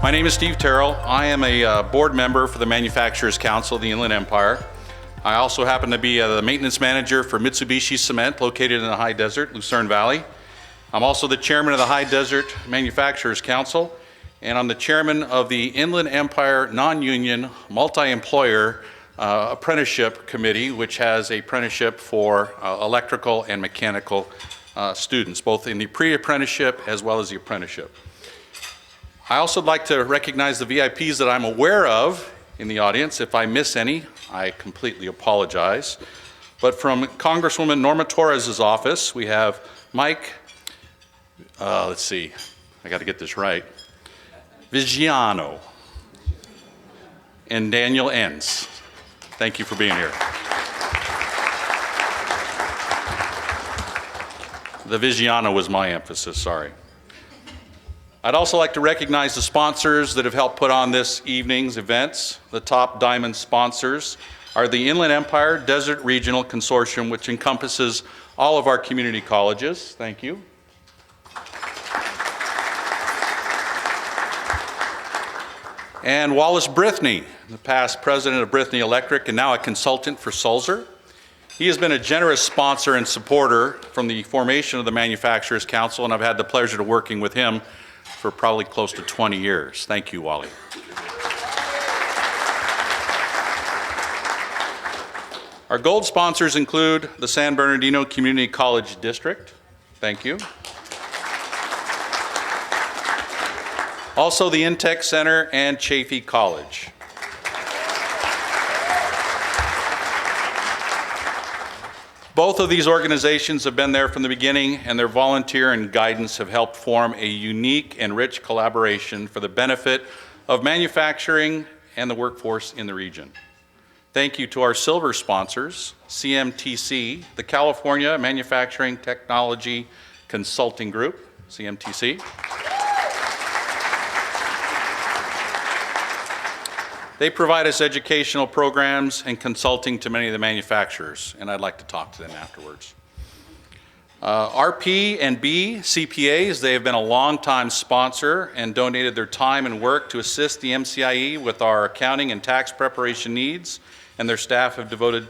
My name is Steve Terrell. I am a board member for the Manufacturers Council of the Inland Empire. I also happen to be the maintenance manager for Mitsubishi Cement, located in the High Desert, Lucerne Valley. I'm also the chairman of the High Desert Manufacturers Council, and I'm the chairman of the Inland Empire Non-Union Multi-Employer Apprenticeship Committee, which has an apprenticeship for electrical and mechanical students, both in the pre-apprenticeship as well as the apprenticeship. I also like to recognize the VIPs that I'm aware of in the audience. If I miss any, I completely apologize. But from Congresswoman Norma Torres's office, we have Mike, let's see, I got to get this right, Vigiano, and Daniel Enns. Thank you for being here. The Vigiano was my emphasis, sorry. I'd also like to recognize the sponsors that have helped put on this evening's events. The top diamond sponsors are the Inland Empire Desert Regional Consortium, which encompasses all of our community colleges. Thank you. And Wallace Brithney, the past president of Brithney Electric and now a consultant for Sulzer. He has been a generous sponsor and supporter from the formation of the Manufacturers Council, and I've had the pleasure of working with him for probably close to 20 years. Thank you, Wally. Our gold sponsors include the San Bernardino Community College District. Thank you. Also the Intech Center and Chaffey College. Both of these organizations have been there from the beginning, and their volunteer and guidance have helped form a unique and rich collaboration for the benefit of manufacturing and the workforce in the region. Thank you to our silver sponsors, CMTC, the California Manufacturing Technology Consulting Group, CMTC. They provide us educational programs and consulting to many of the manufacturers, and I'd like to talk to them afterwards. RP and B CPAs, they have been a long-time sponsor and donated their time and work to assist the MCIE with our accounting and tax preparation needs, and their staff have devoted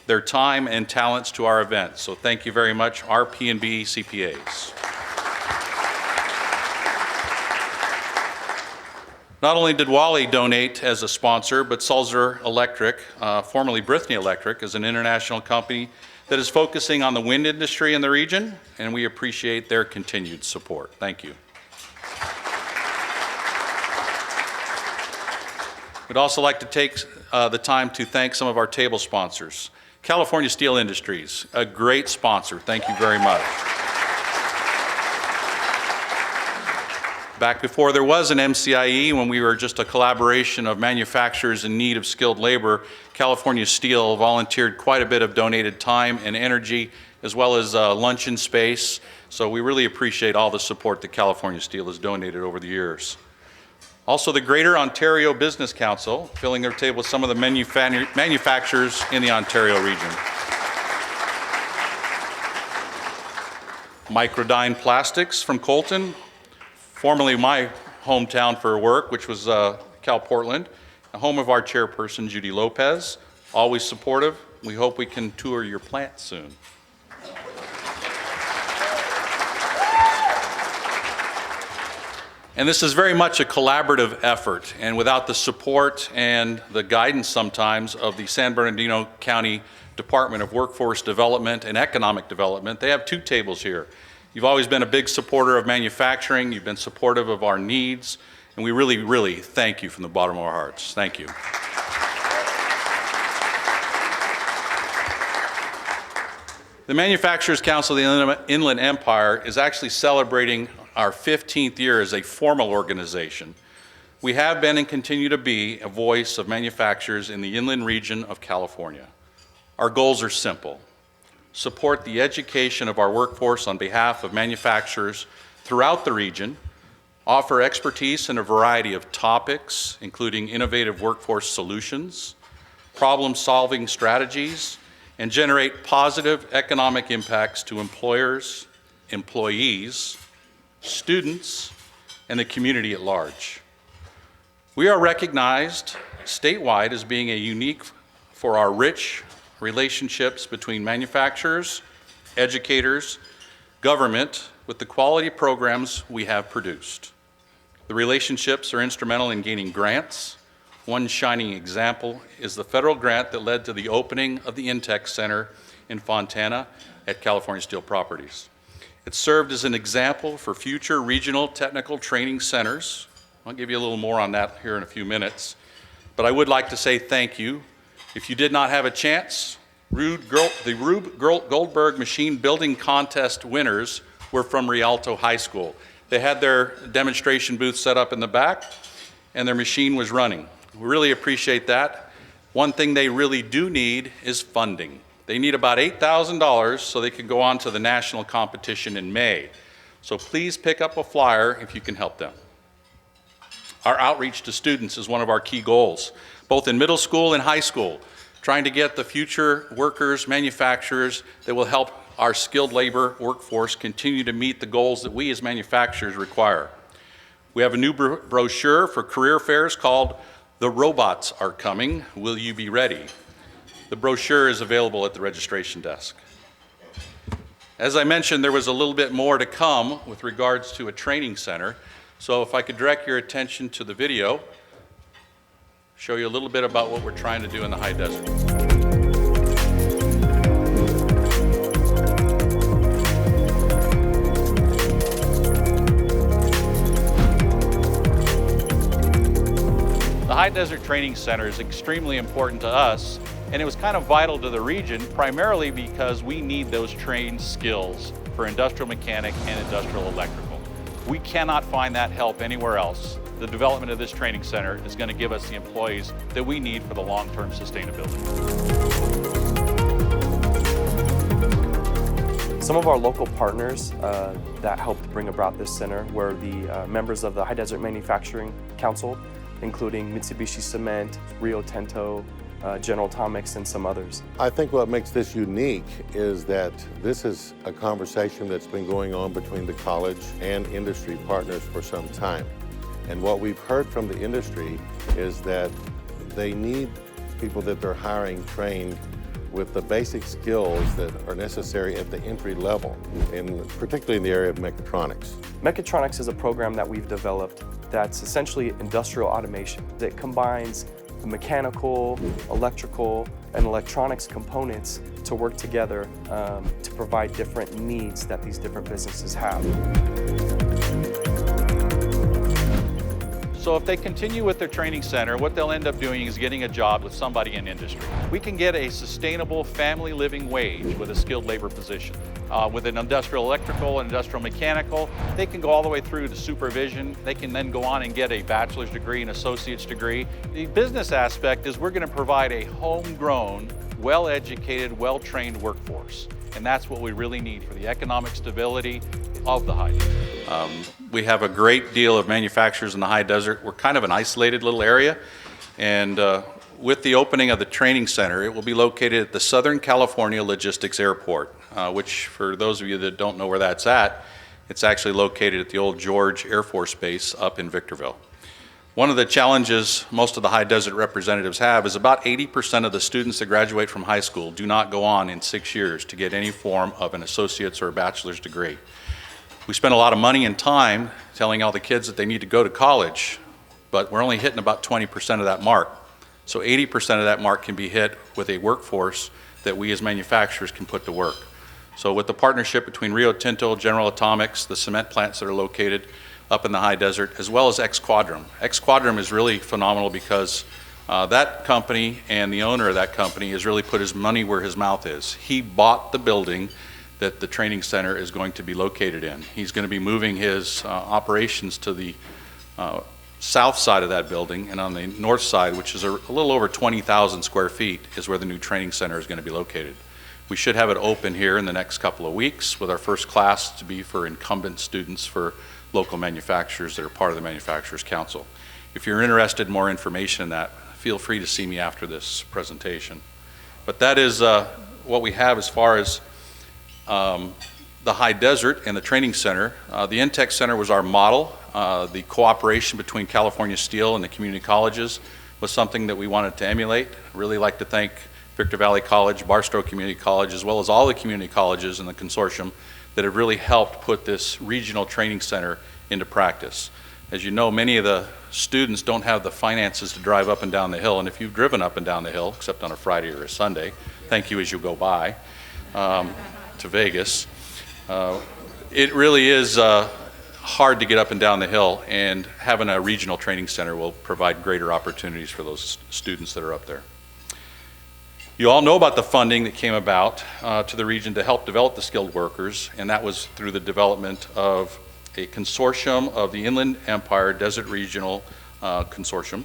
their time and talents to our events. So thank you very much, RP and B CPAs. Not only did Wally donate as a sponsor, but Sulzer Electric, formerly Brithney Electric, is an international company that is focusing on the wind industry in the region, and we appreciate their continued support. Thank you. We'd also like to take the time to thank some of our table sponsors. California Steel Industries, a great sponsor. Thank you very much. Back before there was an MCIE, when we were just a collaboration of manufacturers in need of skilled labor, California Steel volunteered quite a bit of donated time and energy, as well as luncheon space. So we really appreciate all the support that California Steel has donated over the years. Also, the Greater Ontario Business Council, filling their table with some of the manufacturers in the Ontario region. Microdyne Plastics from Colton, formerly my hometown for work, which was Cal Portland, the home of our chairperson, Judy Lopez, always supportive. We hope we can tour your plant soon. And this is very much a collaborative effort, and without the support and the guidance sometimes of the San Bernardino County Department of Workforce Development and Economic Development, they have two tables here. You've always been a big supporter of manufacturing. You've been supportive of our needs, and we really, really thank you from the bottom of our hearts. Thank you. The Manufacturers Council of the Inland Empire is actually celebrating our 15th year as a formal organization. We have been and continue to be a voice of manufacturers in the inland region of California. Our goals are simple. Support the education of our workforce on behalf of manufacturers throughout the region, offer expertise in a variety of topics, including innovative workforce solutions, problem-solving strategies, and generate positive economic impacts to employers, employees, students, and the community at large. We are recognized statewide as being unique for our rich relationships between manufacturers, educators, government, with the quality programs we have produced. The relationships are instrumental in gaining grants. One shining example is the federal grant that led to the opening of the Intex Center in Fontana at California Steel Properties. It served as an example for future regional technical training centers. I'll give you a little more on that here in a few minutes. But I would like to say thank you. If you did not have a chance, the Rube Goldberg Machine Building Contest winners were from Rialto High School. They had their demonstration booth set up in the back, and their machine was running. We really appreciate that. One thing they really do need is funding. They need about $8,000 so they can go on to the national competition in May. So please pick up a flyer if you can help them. Our outreach to students is one of our key goals, both in middle school and high school, trying to get the future workers, manufacturers that will help our skilled labor workforce continue to meet the goals that we as manufacturers require. We have a new brochure for career fairs called The Robots Are Coming. Will you be ready? The brochure is available at the registration desk. As I mentioned, there was a little bit more to come with regards to a training center. So if I could direct your attention to the video, show you a little bit about what we're trying to do in the high desert. The High Desert Training Center is extremely important to us, and it was kind of vital to the region, primarily because we need those trained skills for industrial mechanic and industrial electrical. We cannot find that help anywhere else. The development of this training center is going to give us the employees that we need for the long-term sustainability. Some of our local partners that helped bring about this center were the members of the High Desert Manufacturing Council, including Mitsubishi Cement, Rio Tinto, General Atomics, and some others. I think what makes this unique is that this is a conversation that's been going on between the college and industry partners for some time. And what we've heard from the industry is that they need people that they're hiring trained with the basic skills that are necessary at the entry level, particularly in the area of mechatronics. Mechatronics is a program that we've developed that's essentially industrial automation. It combines the mechanical, electrical, and electronics components to work together to provide different needs that these different businesses have. So if they continue with their training center, what they'll end up doing is getting a job with somebody in industry. We can get a sustainable family living wage with a skilled labor position. With an industrial electrical and industrial mechanical, they can go all the way through to supervision. They can then go on and get a bachelor's degree, an associate's degree. The business aspect is we're going to provide a homegrown, well-educated, well-trained workforce. And that's what we really need for the economic stability of the high desert. We have a great deal of manufacturers in the high desert. We're kind of an isolated little area. And with the opening of the training center, it will be located at the Southern California Logistics Airport, which for those of you that don't know where that's at, it's actually located at the old George Air Force Base up in Victorville. One of the challenges most of the high desert representatives have is about 80% of the students that graduate from high school do not go on in 6 years to get any form of an associate's or a bachelor's degree. We spend a lot of money and time telling all the kids that they need to go to college, but we're only hitting about 20% of that mark. So 80% of that mark can be hit with a workforce that we as manufacturers can put to work. So with the partnership between Rio Tinto, General Atomics, the cement plants that are located up in the high desert, as well as X-Quadrum. X-Quadrum is really phenomenal because that company and the owner of that company has really put his money where his mouth is. He bought the building that the training center is going to be located in. He's going to be moving his operations to the south side of that building, and on the north side, which is a little over 20,000 square feet, is where the new training center is going to be located. We should have it open here in the next couple of weeks, with our first class to be for incumbent students for local manufacturers that are part of the Manufacturers Council. If you're interested in more information in that, feel free to see me after this presentation. But that is what we have as far as the high desert and the training center. The Intex Center was our model. the cooperation between California Steel and the community colleges was something that we wanted to emulate. I'd really like to thank Victor Valley College, Barstow Community College, as well as all the community colleges in the consortium that have really helped put this regional training center into practice. As you know, many of the students don't have the finances to drive up and down the hill, and if you've driven up and down the hill, except on a Friday or a Sunday, thank you as you go by, to Vegas, it really is hard to get up and down the hill, and having a regional training center will provide greater opportunities for those students that are up there. You all know about the funding that came about to the region to help develop the skilled workers, and that was through the development of a consortium of the Inland Empire Desert Regional Consortium.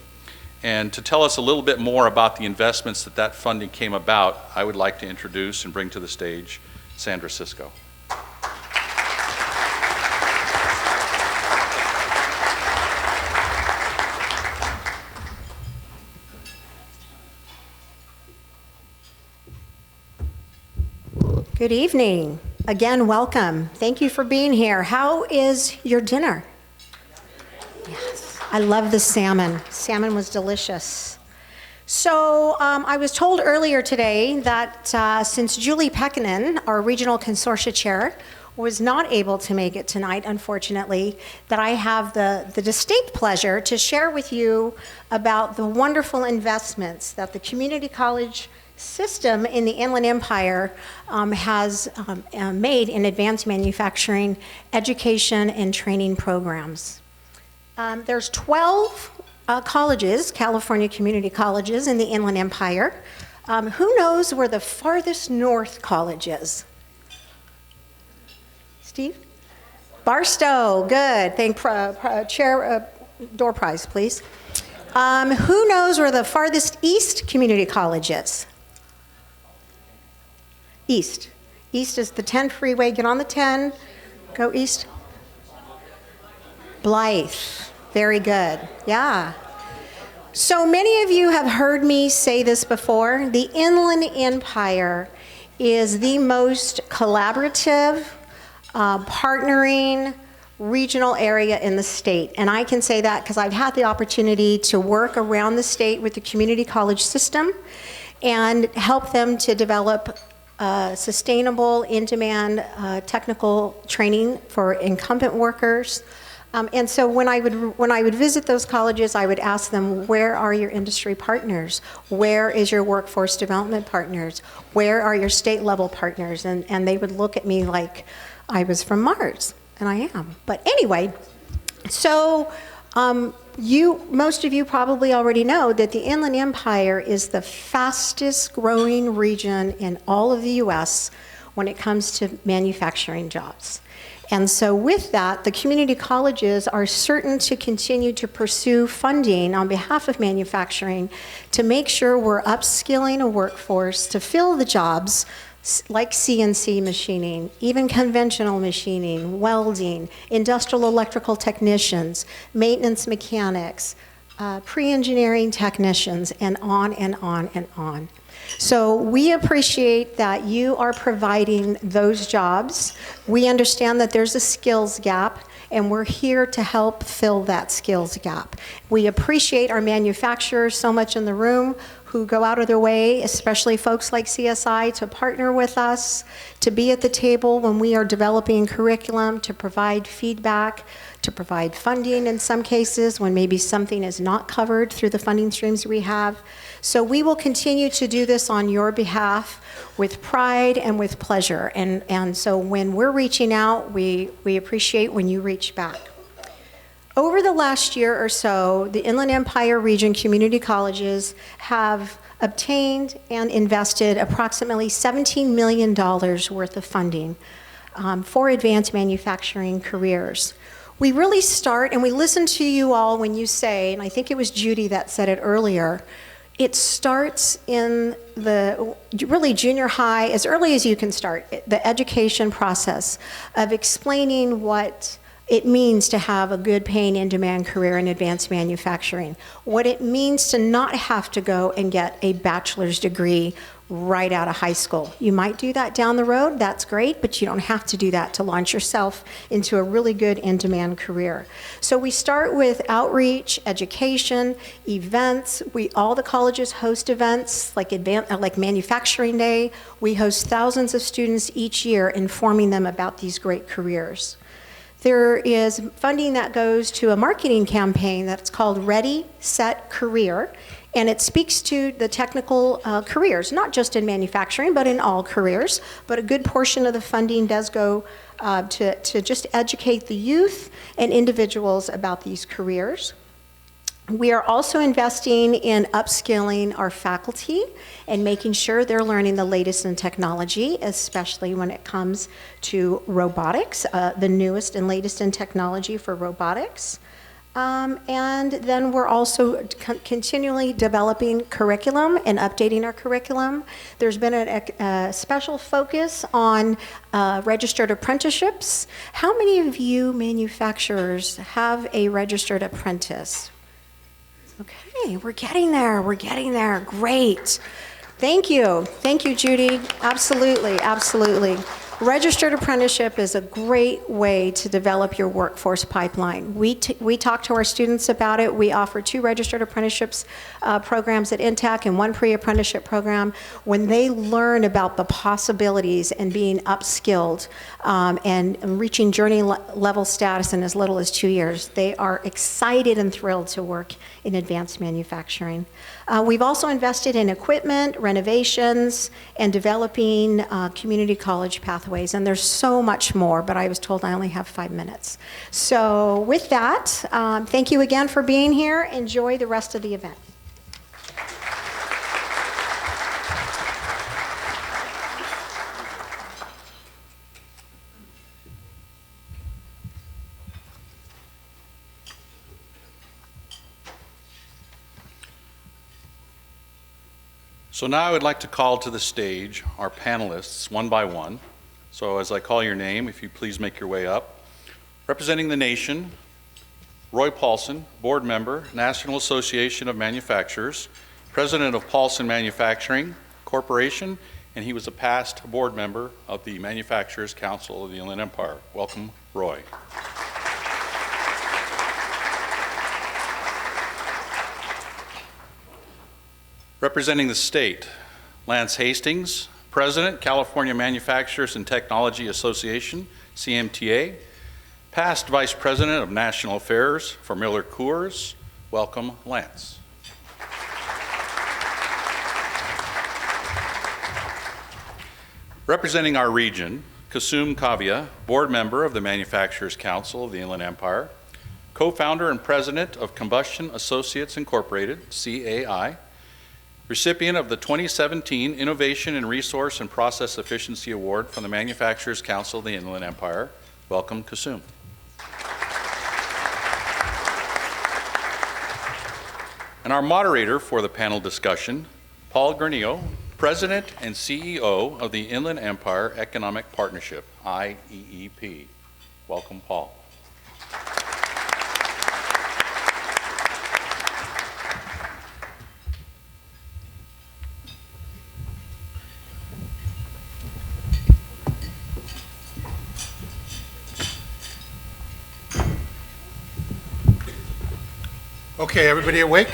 And to tell us a little bit more about the investments that funding came about, I would like to introduce and bring to the stage Sandra Cisco. Good evening. Again, welcome. Thank you for being here. How is your dinner? Yes, I love the salmon. Salmon was delicious. So I was told earlier today that since Julie Pekkanen, our regional consortia chair, was not able to make it tonight, unfortunately, that I have the distinct pleasure to share with you about the wonderful investments that the community college system in the Inland Empire has made in advanced manufacturing education and training programs. There's 12 colleges, California community colleges in the Inland Empire. Who knows where the farthest north college is? Steve? Barstow, good. Thank Chair door prize, please. Who knows where the farthest east community college is? East. East is the 10 freeway. Get on the 10. Go east. Blythe. Very good. Yeah. So many of you have heard me say this before. The Inland Empire is the most collaborative, partnering regional area in the state. And I can say that because I've had the opportunity to work around the state with the community college system and help them to develop sustainable, in-demand technical training for incumbent workers. And so when I would visit those colleges, I would ask them, where are your industry partners? Where is your workforce development partners? Where are your state level partners? And they would look at me like I was from Mars, and I am. But anyway, so most of you probably already know that the Inland Empire is the fastest growing region in all of the US when it comes to manufacturing jobs. And so with that, the community colleges are certain to continue to pursue funding on behalf of manufacturing to make sure we're upskilling a workforce to fill the jobs like CNC machining, even conventional machining, welding, industrial electrical technicians, maintenance mechanics, pre-engineering technicians, and on and on and on. So we appreciate that you are providing those jobs. We understand that there's a skills gap, and we're here to help fill that skills gap. We appreciate our manufacturers so much in the room who go out of their way, especially folks like CSI, to partner with us, to be at the table when we are developing curriculum, to provide feedback, to provide funding in some cases when maybe something is not covered through the funding streams we have. So we will continue to do this on your behalf with pride and with pleasure. And so when we're reaching out, we appreciate when you reach back. Over the last year or so, the Inland Empire Region community colleges have obtained and invested approximately $17 million worth of funding for advanced manufacturing careers. We really start, and we listen to you all when you say, and I think it was Judy that said it earlier, it starts in the really junior high, as early as you can start, the education process of explaining what it means to have a good paying in-demand career in advanced manufacturing, what it means to not have to go and get a bachelor's degree right out of high school. You might do that down the road, that's great, but you don't have to do that to launch yourself into a really good in-demand career. So we start with outreach, education, events. All the colleges host events like Manufacturing Day. We host thousands of students each year, informing them about these great careers. There is funding that goes to a marketing campaign that's called Ready, Set, Career, and it speaks to the technical careers, not just in manufacturing, but in all careers. But a good portion of the funding does go to just educate the youth and individuals about these careers. We are also investing in upskilling our faculty and making sure they're learning the latest in technology, especially when it comes to robotics, the newest and latest in technology for robotics. And then we're also continually developing curriculum and updating our curriculum. There's been a special focus on registered apprenticeships. How many of you manufacturers have a registered apprentice? Okay, we're getting there, great. Thank you, Judy, absolutely. Registered apprenticeship is a great way to develop your workforce pipeline. We talk to our students about it. We offer 2 registered apprenticeships programs at Intech and 1 pre-apprenticeship program. When they learn about the possibilities and being upskilled and reaching journey level status in as little as 2 years, they are excited and thrilled to work in advanced manufacturing. We've also invested in equipment, renovations, and developing community college pathways. And there's so much more, but I was told I only have 5 minutes. So with that, thank you again for being here. Enjoy the rest of the event. So now I would like to call to the stage our panelists one by one. So as I call your name, if you please make your way up. Representing the nation, Roy Paulson, board member, National Association of Manufacturers, president of Paulson Manufacturing Corporation, and he was a past board member of the Manufacturers Council of the Inland Empire. Welcome, Roy. Representing the state, Lance Hastings, President, California Manufacturers and Technology Association, CMTA, past Vice President of National Affairs for Miller Coors. Welcome, Lance. Representing our region, Kasum Kavia, board member of the Manufacturers Council of the Inland Empire, co-founder and president of Combustion Associates Incorporated, CAI, recipient of the 2017 Innovation in Resource and Process Efficiency Award from the Manufacturers Council of the Inland Empire. Welcome, Kasum. And our moderator for the panel discussion, Paul Granillo, President and CEO of the Inland Empire Economic Partnership, IEEP. Welcome, Paul. Okay, everybody awake?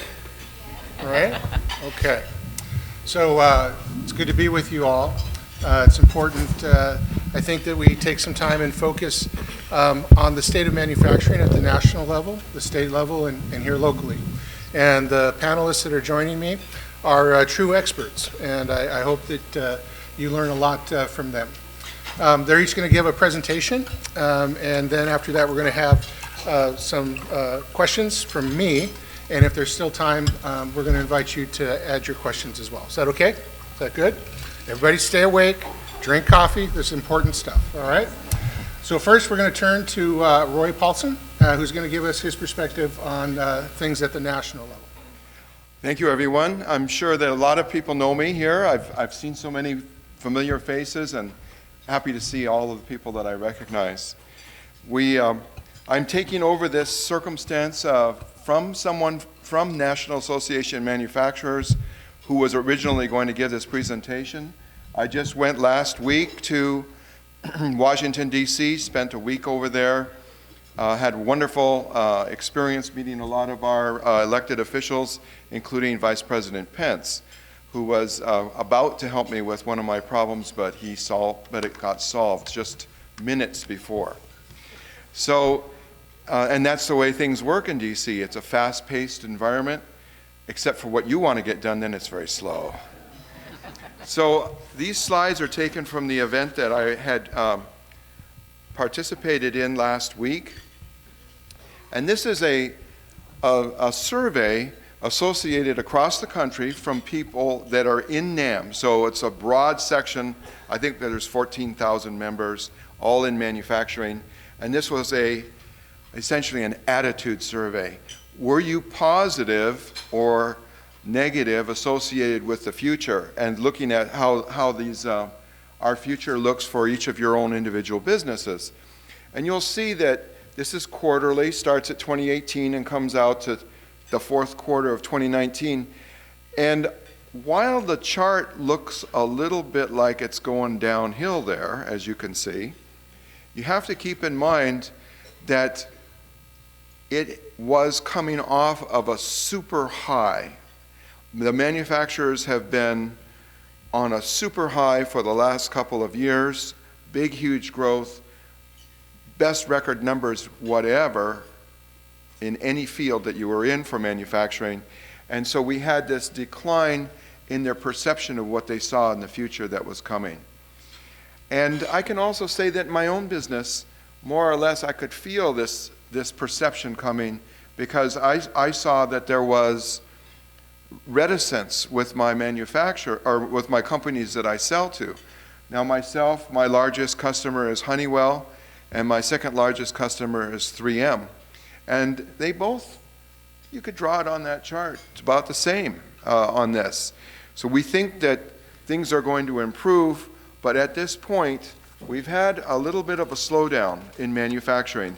All right? Okay. So it's good to be with you all. It's important, I think, that we take some time and focus on the state of manufacturing at the national level, the state level, and here locally. And the panelists that are joining me are true experts, and I hope that you learn a lot from them. They're each going to give a presentation, and then after that we're going to have some questions from me, and if there's still time, we're going to invite you to add your questions as well. Is that okay? Is that good? Everybody stay awake, drink coffee, this is important stuff, all right? So first we're going to turn to Roy Paulson, who's going to give us his perspective on things at the national level. Thank you, everyone. I'm sure that a lot of people know me here. I've seen so many familiar faces, and happy to see all of the people that I recognize. I'm taking over this circumstance from someone from National Association of Manufacturers who was originally going to give this presentation. I just went last week to Washington, D.C., spent a week over there, had wonderful experience meeting a lot of our elected officials, including Vice President Pence, who was about to help me with one of my problems, but it got solved just minutes before. So, and that's the way things work in D.C. It's a fast-paced environment, except for what you want to get done, then it's very slow. So these slides are taken from the event that I had participated in last week. And this is a survey associated across the country from people that are in NAM. So it's a broad section. I think that there's 14,000 members, all in manufacturing. And this was essentially an attitude survey. Were you positive or negative associated with the future, and looking at how these our future looks for each of your own individual businesses. And you'll see that this is quarterly, starts at 2018 and comes out to the fourth quarter of 2019. And while the chart looks a little bit like it's going downhill there, as you can see, you have to keep in mind that it was coming off of a super high. The manufacturers have been on a super high for the last couple of years, big, huge growth, best record numbers, whatever, in any field that you were in for manufacturing. And so we had this decline in their perception of what they saw in the future that was coming. And I can also say that in my own business, more or less, I could feel this perception coming, because I saw that there was reticence with my manufacturer, or with my companies that I sell to. Now myself, my largest customer is Honeywell, and my second largest customer is 3M. And they both, you could draw it on that chart, it's about the same on this. So we think that things are going to improve, but at this point, we've had a little bit of a slowdown in manufacturing.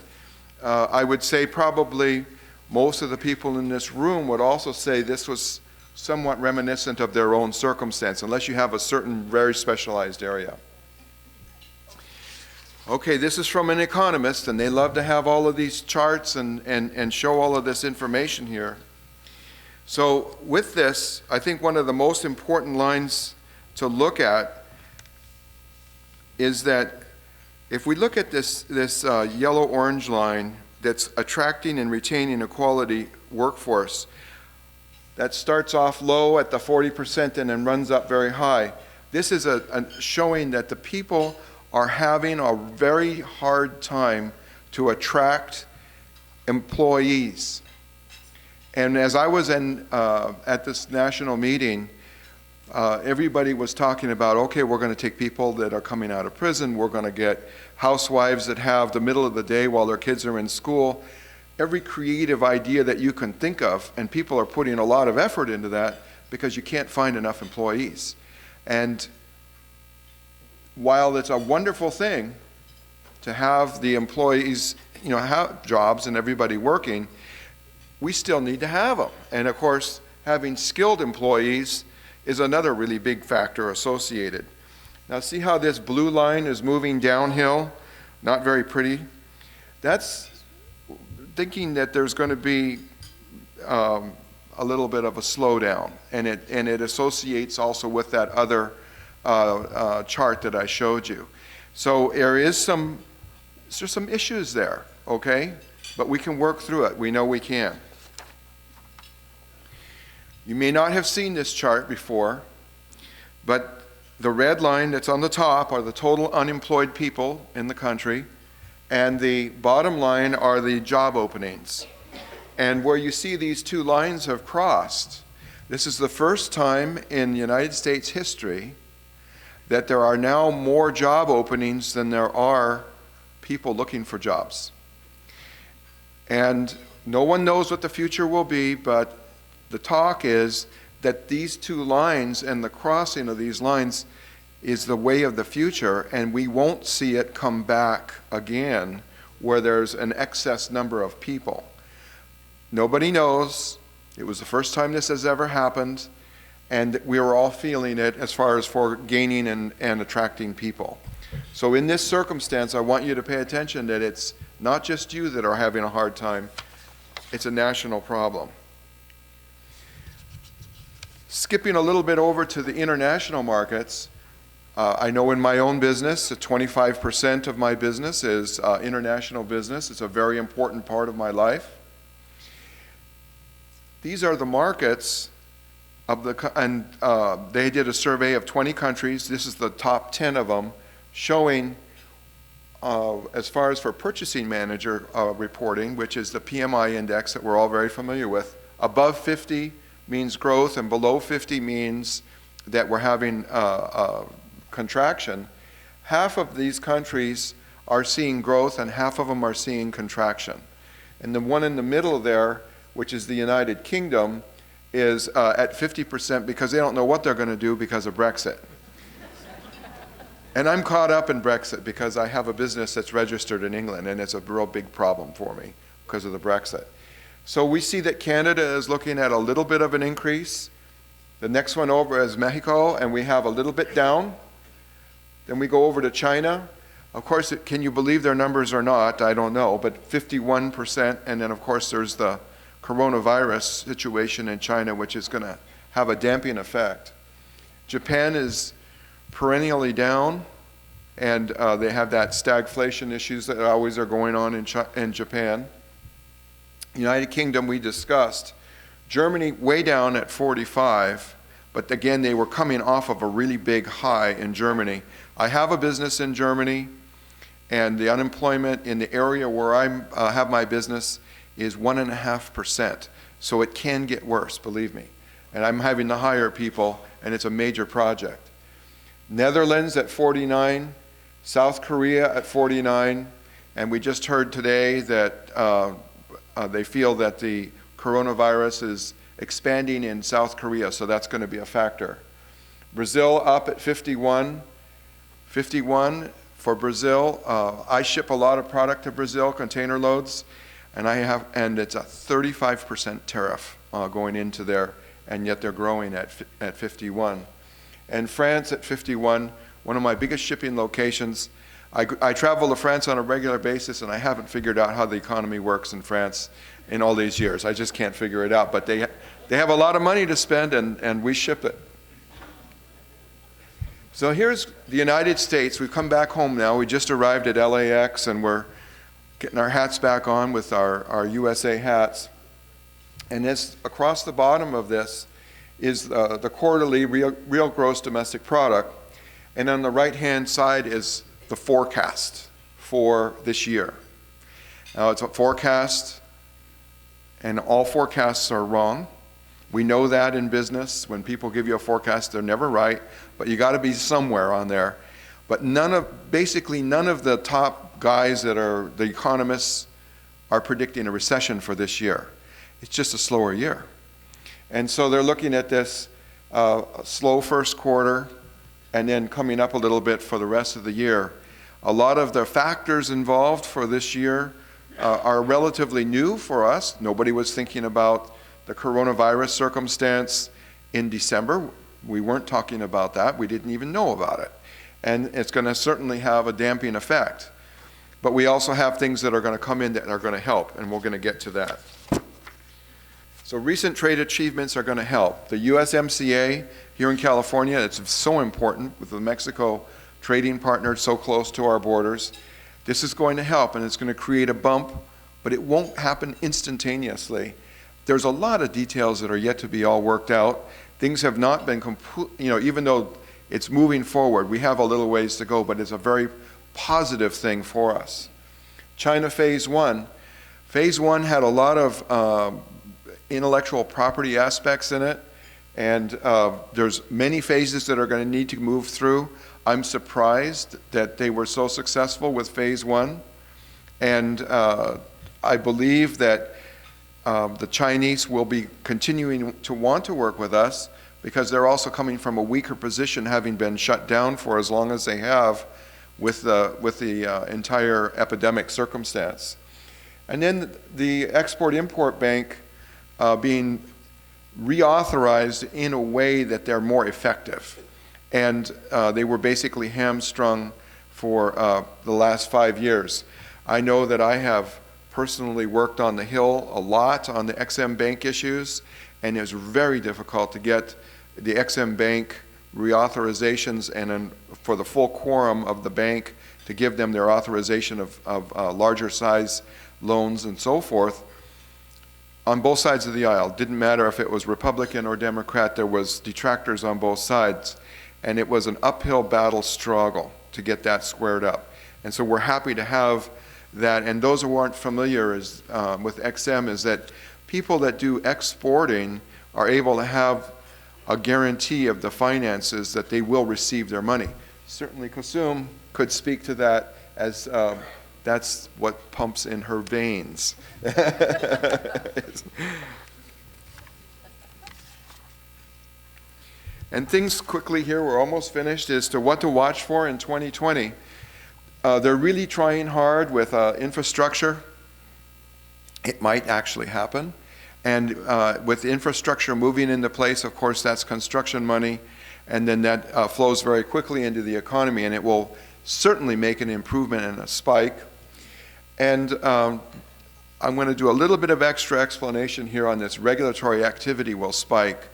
I would say probably most of the people in this room would also say this was somewhat reminiscent of their own circumstance, unless you have a certain very specialized area. Okay, this is from an economist, and they love to have all of these charts and show all of this information here. So with this, I think one of the most important lines to look at is that if we look at this yellow-orange line that's attracting and retaining a quality workforce, that starts off low at the 40% and then runs up very high. This is showing that the people are having a very hard time to attract employees. And as I was at this national meeting, everybody was talking about, okay, we're going to take people that are coming out of prison, we're going to get housewives that have the middle of the day while their kids are in school. Every creative idea that you can think of, and people are putting a lot of effort into that because you can't find enough employees. And while it's a wonderful thing to have the employees, have jobs and everybody working, we still need to have them. And of course, having skilled employees is another really big factor associated. Now see how this blue line is moving downhill? Not very pretty. That's thinking that there's going to be a little bit of a slowdown, and it associates also with that other chart that I showed you. So there's some issues there, okay? But we can work through it. We know we can. You may not have seen this chart before, but the red line that's on the top are the total unemployed people in the country, and the bottom line are the job openings. And where you see these two lines have crossed, this is the first time in United States history that there are now more job openings than there are people looking for jobs. And no one knows what the future will be, but the talk is that these two lines and the crossing of these lines is the way of the future, and we won't see it come back again where there's an excess number of people. Nobody knows. It was the first time this has ever happened, and we were all feeling it as far as for gaining and attracting people. So in this circumstance, I want you to pay attention that it's not just you that are having a hard time, it's a national problem. Skipping a little bit over to the international markets, I know in my own business, 25% of my business is international business. It's a very important part of my life. These are the markets of they did a survey of 20 countries. This is the top 10 of them, showing as far as for purchasing manager reporting, which is the PMI index that we're all very familiar with, above 50 means growth and below 50 means that we're having contraction. Half of these countries are seeing growth and half of them are seeing contraction. And the one in the middle there, which is the United Kingdom, is at 50% because they don't know what they're going to do because of Brexit. And I'm caught up in Brexit because I have a business that's registered in England, and it's a real big problem for me because of the Brexit. So we see that Canada is looking at a little bit of an increase. The next one over is Mexico, and we have a little bit down. Then we go over to China. Of course, can you believe their numbers or not? I don't know, but 51%. And then, of course, there's the coronavirus situation in China, which is going to have a damping effect. Japan is perennially down, and they have that stagflation issues that always are going on in Japan. United Kingdom, we discussed. Germany, way down at 45, but again, they were coming off of a really big high in Germany. I have a business in Germany, and the unemployment in the area where I have my business is 1.5%. So it can get worse, believe me. And I'm having to hire people, and it's a major project. Netherlands at 49, South Korea at 49, and we just heard today that they feel that the coronavirus is expanding in South Korea, so that's going to be a factor. Brazil up at 51. 51 for Brazil. I ship a lot of product to Brazil, container loads, and it's a 35% tariff going into there, and yet they're growing at 51. And France at 51, one of my biggest shipping locations. I travel to France on a regular basis, and I haven't figured out how the economy works in France in all these years. I just can't figure it out. But they have a lot of money to spend, and we ship it. So here's the United States. We've come back home now. We just arrived at LAX, and we're getting our hats back on with our USA hats. And this, across the bottom of this is the quarterly real gross domestic product. And on the right-hand side is the forecast for this year. Now, it's a forecast, and all forecasts are wrong. We know that in business. When people give you a forecast, they're never right, but you got to be somewhere on there. But basically none of the top guys that are the economists are predicting a recession for this year. It's just a slower year. And so they're looking at this slow first quarter and then coming up a little bit for the rest of the year. A lot of the factors involved for this year are relatively new for us. Nobody was thinking about the coronavirus circumstance in December. We weren't talking about that. We didn't even know about it. And it's going to certainly have a damping effect. But we also have things that are going to come in that are going to help, and we're going to get to that. So recent trade achievements are going to help. The USMCA here in California, it's so important with the Mexico trading partner so close to our borders. This is going to help, and it's going to create a bump, but it won't happen instantaneously. There's a lot of details that are yet to be all worked out. Things have not been complete, even though it's moving forward, we have a little ways to go, but it's a very positive thing for us. China Phase 1. Phase 1 had a lot of intellectual property aspects in it, and there's many phases that are going to need to move through. I'm surprised that they were so successful with Phase 1, and I believe that the Chinese will be continuing to want to work with us because they're also coming from a weaker position, having been shut down for as long as they have with the entire epidemic circumstance. And then the Export-Import Bank being reauthorized in a way that they're more effective. And they were basically hamstrung for the last 5 years. I know that I have personally worked on the Hill a lot on the EX-Im Bank issues, and it was very difficult to get the EX-Im Bank reauthorizations and then for the full quorum of the bank to give them their authorization of larger size loans and so forth on both sides of the aisle. Didn't matter if it was Republican or Democrat, there was detractors on both sides, and it was an uphill battle struggle to get that squared up. And so we're happy to have that, and those who aren't familiar with EX-Im is that people that do exporting are able to have a guarantee of the finances that they will receive their money. Certainly Kusum could speak to that, as that's what pumps in her veins. And things quickly here, we're almost finished, as to what to watch for in 2020. They're really trying hard with infrastructure. It might actually happen. And with infrastructure moving into place, of course, that's construction money, and then that flows very quickly into the economy, and it will certainly make an improvement and a spike. And I'm going to do a little bit of extra explanation here on this. Regulatory activity will spike.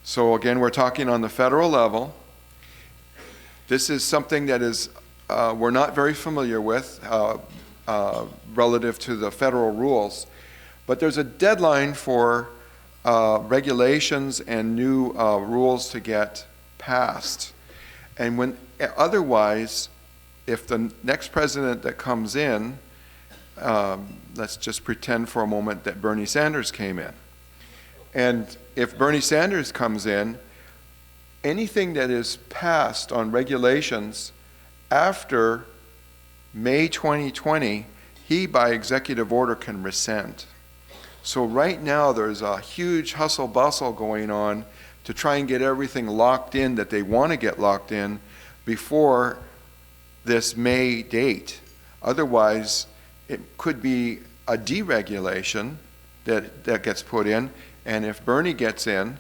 So again, we're talking on the federal level. This is something that is we're not very familiar with relative to the federal rules. But there's a deadline for regulations and new rules to get passed. And when otherwise, if the next president that comes in, let's just pretend for a moment that Bernie Sanders came in. And if Bernie Sanders comes in, anything that is passed on regulations after May 2020, he by executive order can rescind. So right now there's a huge hustle bustle going on to try and get everything locked in that they want to get locked in before this May date. Otherwise, it could be a deregulation that gets put in, and if Bernie gets in,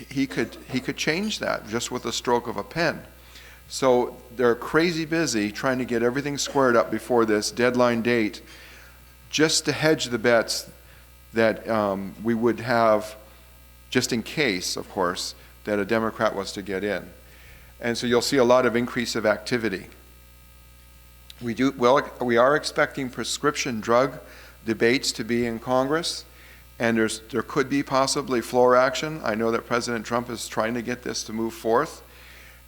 he could change that just with a stroke of a pen. So they're crazy busy trying to get everything squared up before this deadline date, just to hedge the bets that we would have, just in case, of course, that a Democrat was to get in. And so you'll see a lot of increase of activity. We are expecting prescription drug debates to be in Congress, and there could be possibly floor action. I know that President Trump is trying to get this to move forth,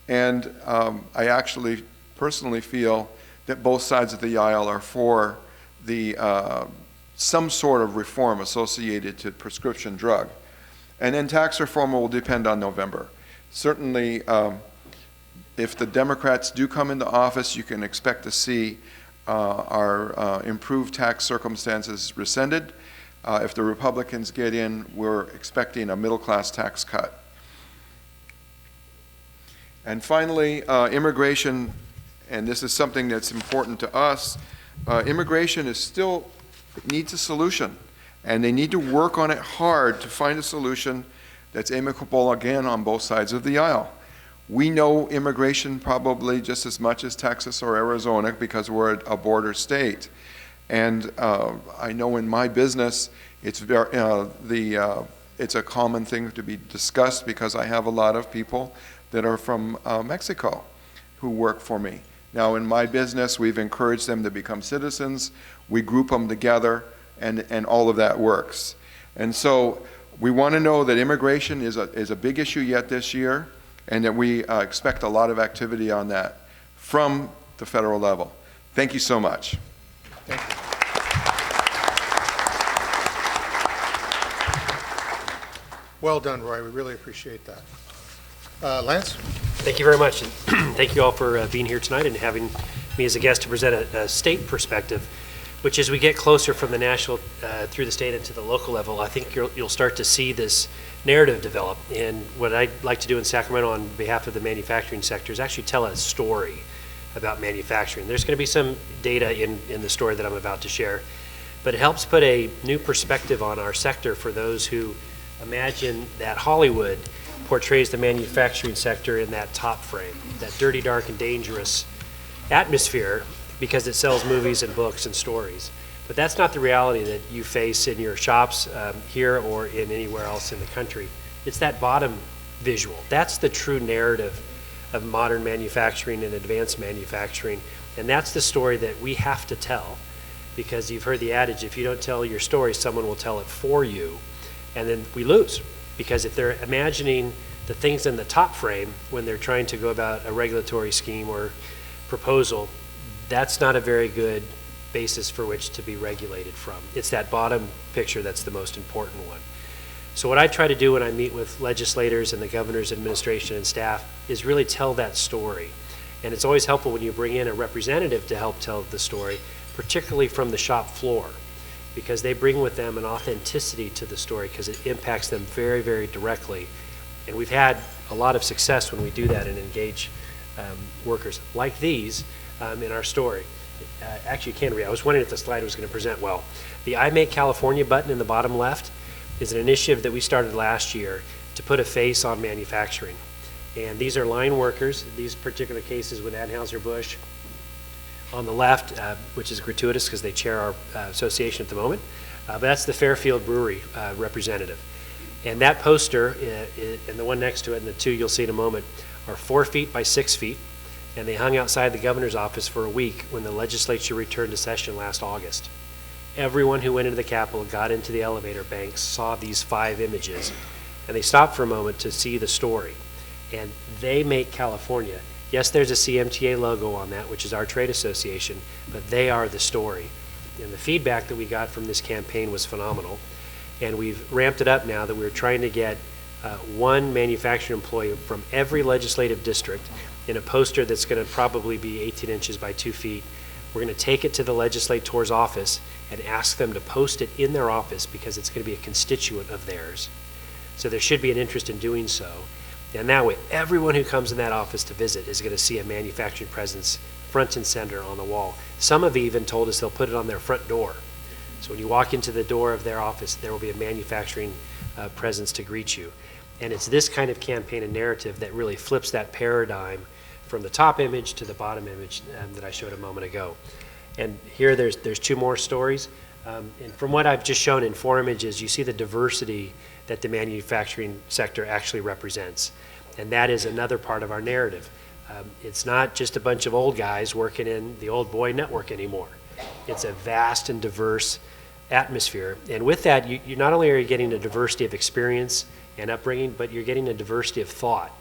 and I actually personally feel that both sides of the aisle are for the some sort of reform associated to prescription drug. And then tax reform will depend on November. Certainly, if the Democrats do come into office, you can expect to see our improved tax circumstances rescinded. If the Republicans get in, we're expecting a middle-class tax cut. And finally, immigration, and this is something that's important to us. Immigration is still needs a solution, and they need to work on it hard to find a solution that's amicable, again, on both sides of the aisle. We know immigration probably just as much as Texas or Arizona because we're a border state. And I know in my business, it's it's a common thing to be discussed because I have a lot of people that are from Mexico who work for me. Now, in my business, we've encouraged them to become citizens. We group them together, and all of that works. And so we want to know that immigration is a big issue yet this year, and that we expect a lot of activity on that from the federal level. Thank you so much. Thank you. Well done, Roy. We really appreciate that. Lance? Thank you very much, and thank you all for being here tonight and having me as a guest to present a state perspective, which as we get closer from the national through the state and to the local level, I think you'll start to see this narrative develop. And what I'd like to do in Sacramento on behalf of the manufacturing sector is actually tell a story about manufacturing. There's going to be some data in the story that I'm about to share, but it helps put a new perspective on our sector for those who imagine that Hollywood portrays the manufacturing sector in that top frame, that dirty, dark, and dangerous atmosphere because it sells movies and books and stories. But that's not the reality that you face in your shops here or in anywhere else in the country. It's that bottom visual. That's the true narrative of modern manufacturing and advanced manufacturing. And that's the story that we have to tell, because you've heard the adage, if you don't tell your story, someone will tell it for you. And then we lose, because if they're imagining the things in the top frame when they're trying to go about a regulatory scheme or proposal, that's not a very good basis for which to be regulated from. It's that bottom picture that's the most important one. So what I try to do when I meet with legislators and the governor's administration and staff is really tell that story. And it's always helpful when you bring in a representative to help tell the story, particularly from the shop floor, because they bring with them an authenticity to the story because it impacts them very, very directly. And we've had a lot of success when we do that and engage workers like these in our story. Actually, you can read. I was wondering if the slide was going to present well. The I Make California button in the bottom left is an initiative that we started last year to put a face on manufacturing. And these are line workers, these particular cases with Anheuser-Busch on the left, which is gratuitous because they chair our association at the moment. But that's the Fairfield Brewery representative. And that poster, and the one next to it, and the two you'll see in a moment, are 4 feet by 6 feet. And they hung outside the governor's office for a week when the legislature returned to session last August. Everyone who went into the Capitol, got into the elevator banks, saw these 5 images, and they stopped for a moment to see the story. And they make California. Yes, there's a CMTA logo on that, which is our trade association, but they are the story. And the feedback that we got from this campaign was phenomenal. And we've ramped it up now that we're trying to get one manufacturing employee from every legislative district in a poster that's going to probably be 18 inches by 2 feet. We're going to take it to the legislator's office and ask them to post it in their office because it's going to be a constituent of theirs. So there should be an interest in doing so. And that way, everyone who comes in that office to visit is going to see a manufacturing presence front and center on the wall. Some have even told us they'll put it on their front door. So when you walk into the door of their office, there will be a manufacturing presence to greet you. And it's this kind of campaign and narrative that really flips that paradigm from the top image to the bottom image that I showed a moment ago. And here there's 2 more stories. And from what I've just shown in 4 images, you see the diversity that the manufacturing sector actually represents. And that is another part of our narrative. It's not just a bunch of old guys working in the old boy network anymore. It's a vast and diverse atmosphere. And with that, you not only are you getting a diversity of experience and upbringing, but you're getting a diversity of thought.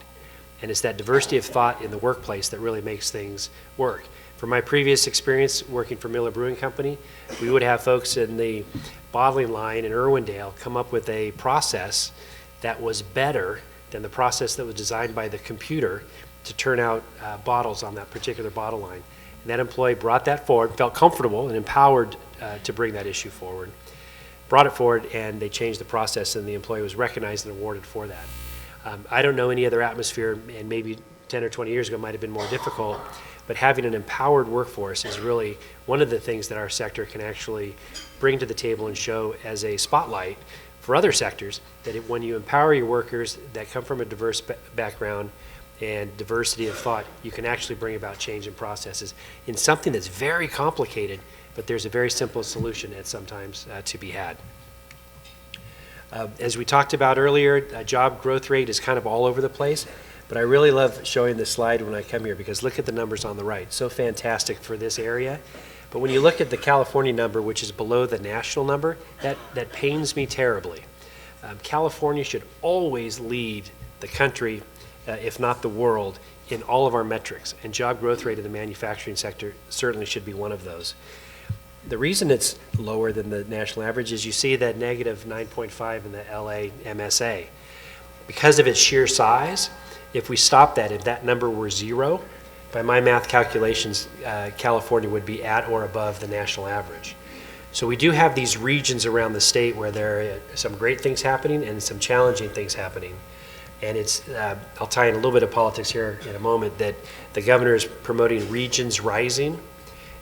And it's that diversity of thought in the workplace that really makes things work. From my previous experience working for Miller Brewing Company, we would have folks in the bottling line in Irwindale come up with a process that was better than the process that was designed by the computer to turn out bottles on that particular bottle line. And that employee brought that forward, felt comfortable and empowered to bring that issue forward, brought it forward, and they changed the process, and the employee was recognized and awarded for that. I don't know any other atmosphere, and maybe 10 or 20 years ago might have been more difficult, but having an empowered workforce is really one of the things that our sector can actually bring to the table and show as a spotlight for other sectors, that when you empower your workers that come from a diverse background and diversity of thought, you can actually bring about change in processes in something that's very complicated, but there's a very simple solution at sometimes to be had. As we talked about earlier, job growth rate is kind of all over the place, but I really love showing this slide when I come here because look at the numbers on the right. So fantastic for this area. But when you look at the California number, which is below the national number, that pains me terribly. California should always lead the country, if not the world, in all of our metrics. And job growth rate in the manufacturing sector certainly should be one of those. The reason it's lower than the national average is you see that negative 9.5 in the LA MSA. Because of its sheer size, if we stop that, if that number were 0, by my math calculations, California would be at or above the national average. So we do have these regions around the state where there are some great things happening and some challenging things happening. And it's, I'll tie in a little bit of politics here in a moment, that the governor is promoting Regions Rising,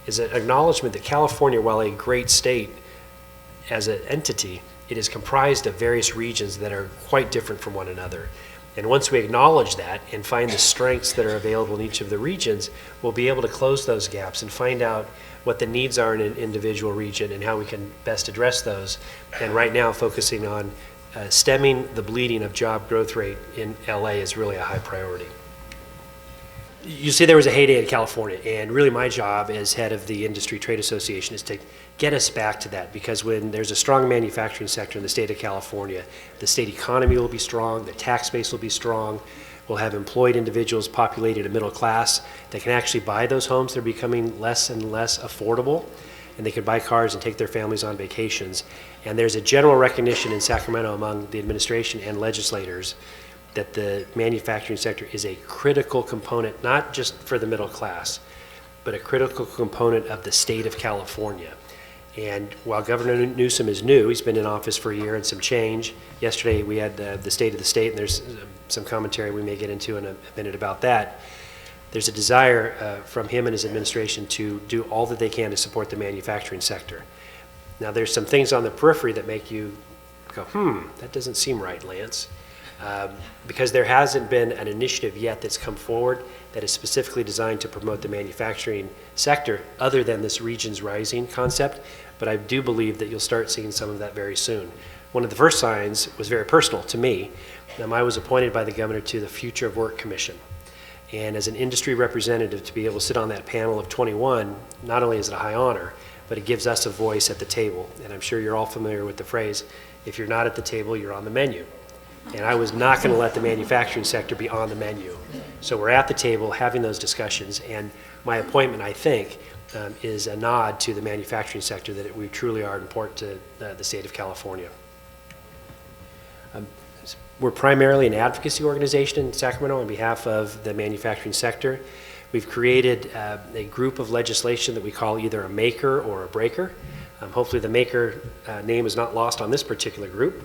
is an acknowledgement that California, while a great state as an entity, it is comprised of various regions that are quite different from one another. And once we acknowledge that and find the strengths that are available in each of the regions, we'll be able to close those gaps and find out what the needs are in an individual region and how we can best address those. And right now, focusing on stemming the bleeding of job growth rate in LA is really a high priority. You see, there was a heyday in California, and really my job as head of the Industry Trade Association is to get us back to that, because when there's a strong manufacturing sector in the state of California, the state economy will be strong, the tax base will be strong, we'll have employed individuals populated a middle class that can actually buy those homes. They're becoming less and less affordable, and they can buy cars and take their families on vacations. And there's a general recognition in Sacramento among the administration and legislators that the manufacturing sector is a critical component, not just for the middle class, but a critical component of the state of California. And while Governor Newsom is new, he's been in office for a year and some change. Yesterday we had the State of the State, and there's some commentary we may get into in a minute about that. There's a desire from him and his administration to do all that they can to support the manufacturing sector. Now there's some things on the periphery that make you go, that doesn't seem right, Lance. Because there hasn't been an initiative yet that's come forward that is specifically designed to promote the manufacturing sector other than this Regions Rising concept, but I do believe that you'll start seeing some of that very soon. One of the first signs was very personal to me. I was appointed by the governor to the Future of Work Commission, and as an industry representative to be able to sit on that panel of 21, not only is it a high honor, but it gives us a voice at the table. And I'm sure you're all familiar with the phrase, if you're not at the table, you're on the menu. And I was not going to let the manufacturing sector be on the menu. So we're at the table having those discussions, and my appointment, I think, is a nod to the manufacturing sector that we truly are important to the state of California. We're primarily an advocacy organization in Sacramento on behalf of the manufacturing sector. We've created a group of legislation that we call either a maker or a breaker. Hopefully the maker name is not lost on this particular group.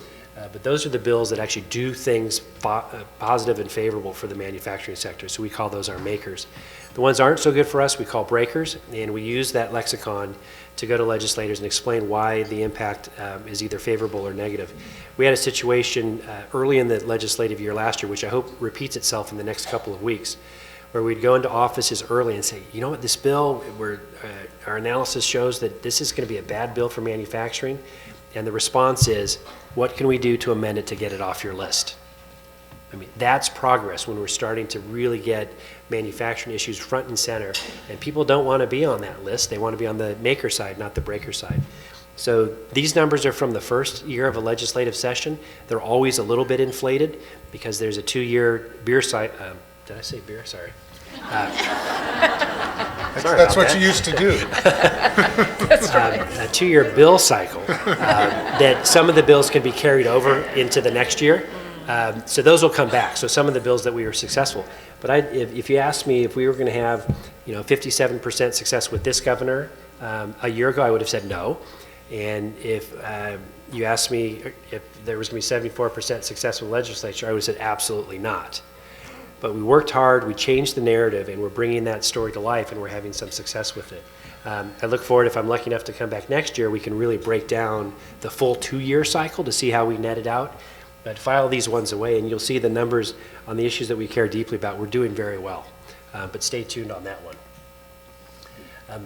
But those are the bills that actually do things positive and favorable for the manufacturing sector, so we call those our makers. The ones that aren't so good for us, we call breakers, and we use that lexicon to go to legislators and explain why the impact is either favorable or negative. We had a situation early in the legislative year last year, which I hope repeats itself in the next couple of weeks, where we'd go into offices early and say, you know what, this bill, our analysis shows that this is going to be a bad bill for manufacturing, and the response is, what can we do to amend it to get it off your list? I mean, that's progress when we're starting to really get manufacturing issues front and center, and people don't want to be on that list. They want to be on the maker side, not the breaker side. So these numbers are from the first year of a legislative session. They're always a little bit inflated because there's a 2-year beer cycle. Did I say beer? Sorry. That's what you used to do. A 2-year bill cycle that some of the bills can be carried over into the next year. So those will come back. So some of the bills that we were successful. But if you asked me if we were going to have 57% success with this governor a year ago, I would have said no. And if you asked me if there was going to be 74% success with the legislature, I would have said absolutely not. But we worked hard, we changed the narrative, and we're bringing that story to life, and we're having some success with it. I look forward, if I'm lucky enough to come back next year, we can really break down the full 2-year cycle to see how we net it out. But file these ones away, and you'll see the numbers on the issues that we care deeply about. We're doing very well, but stay tuned on that one.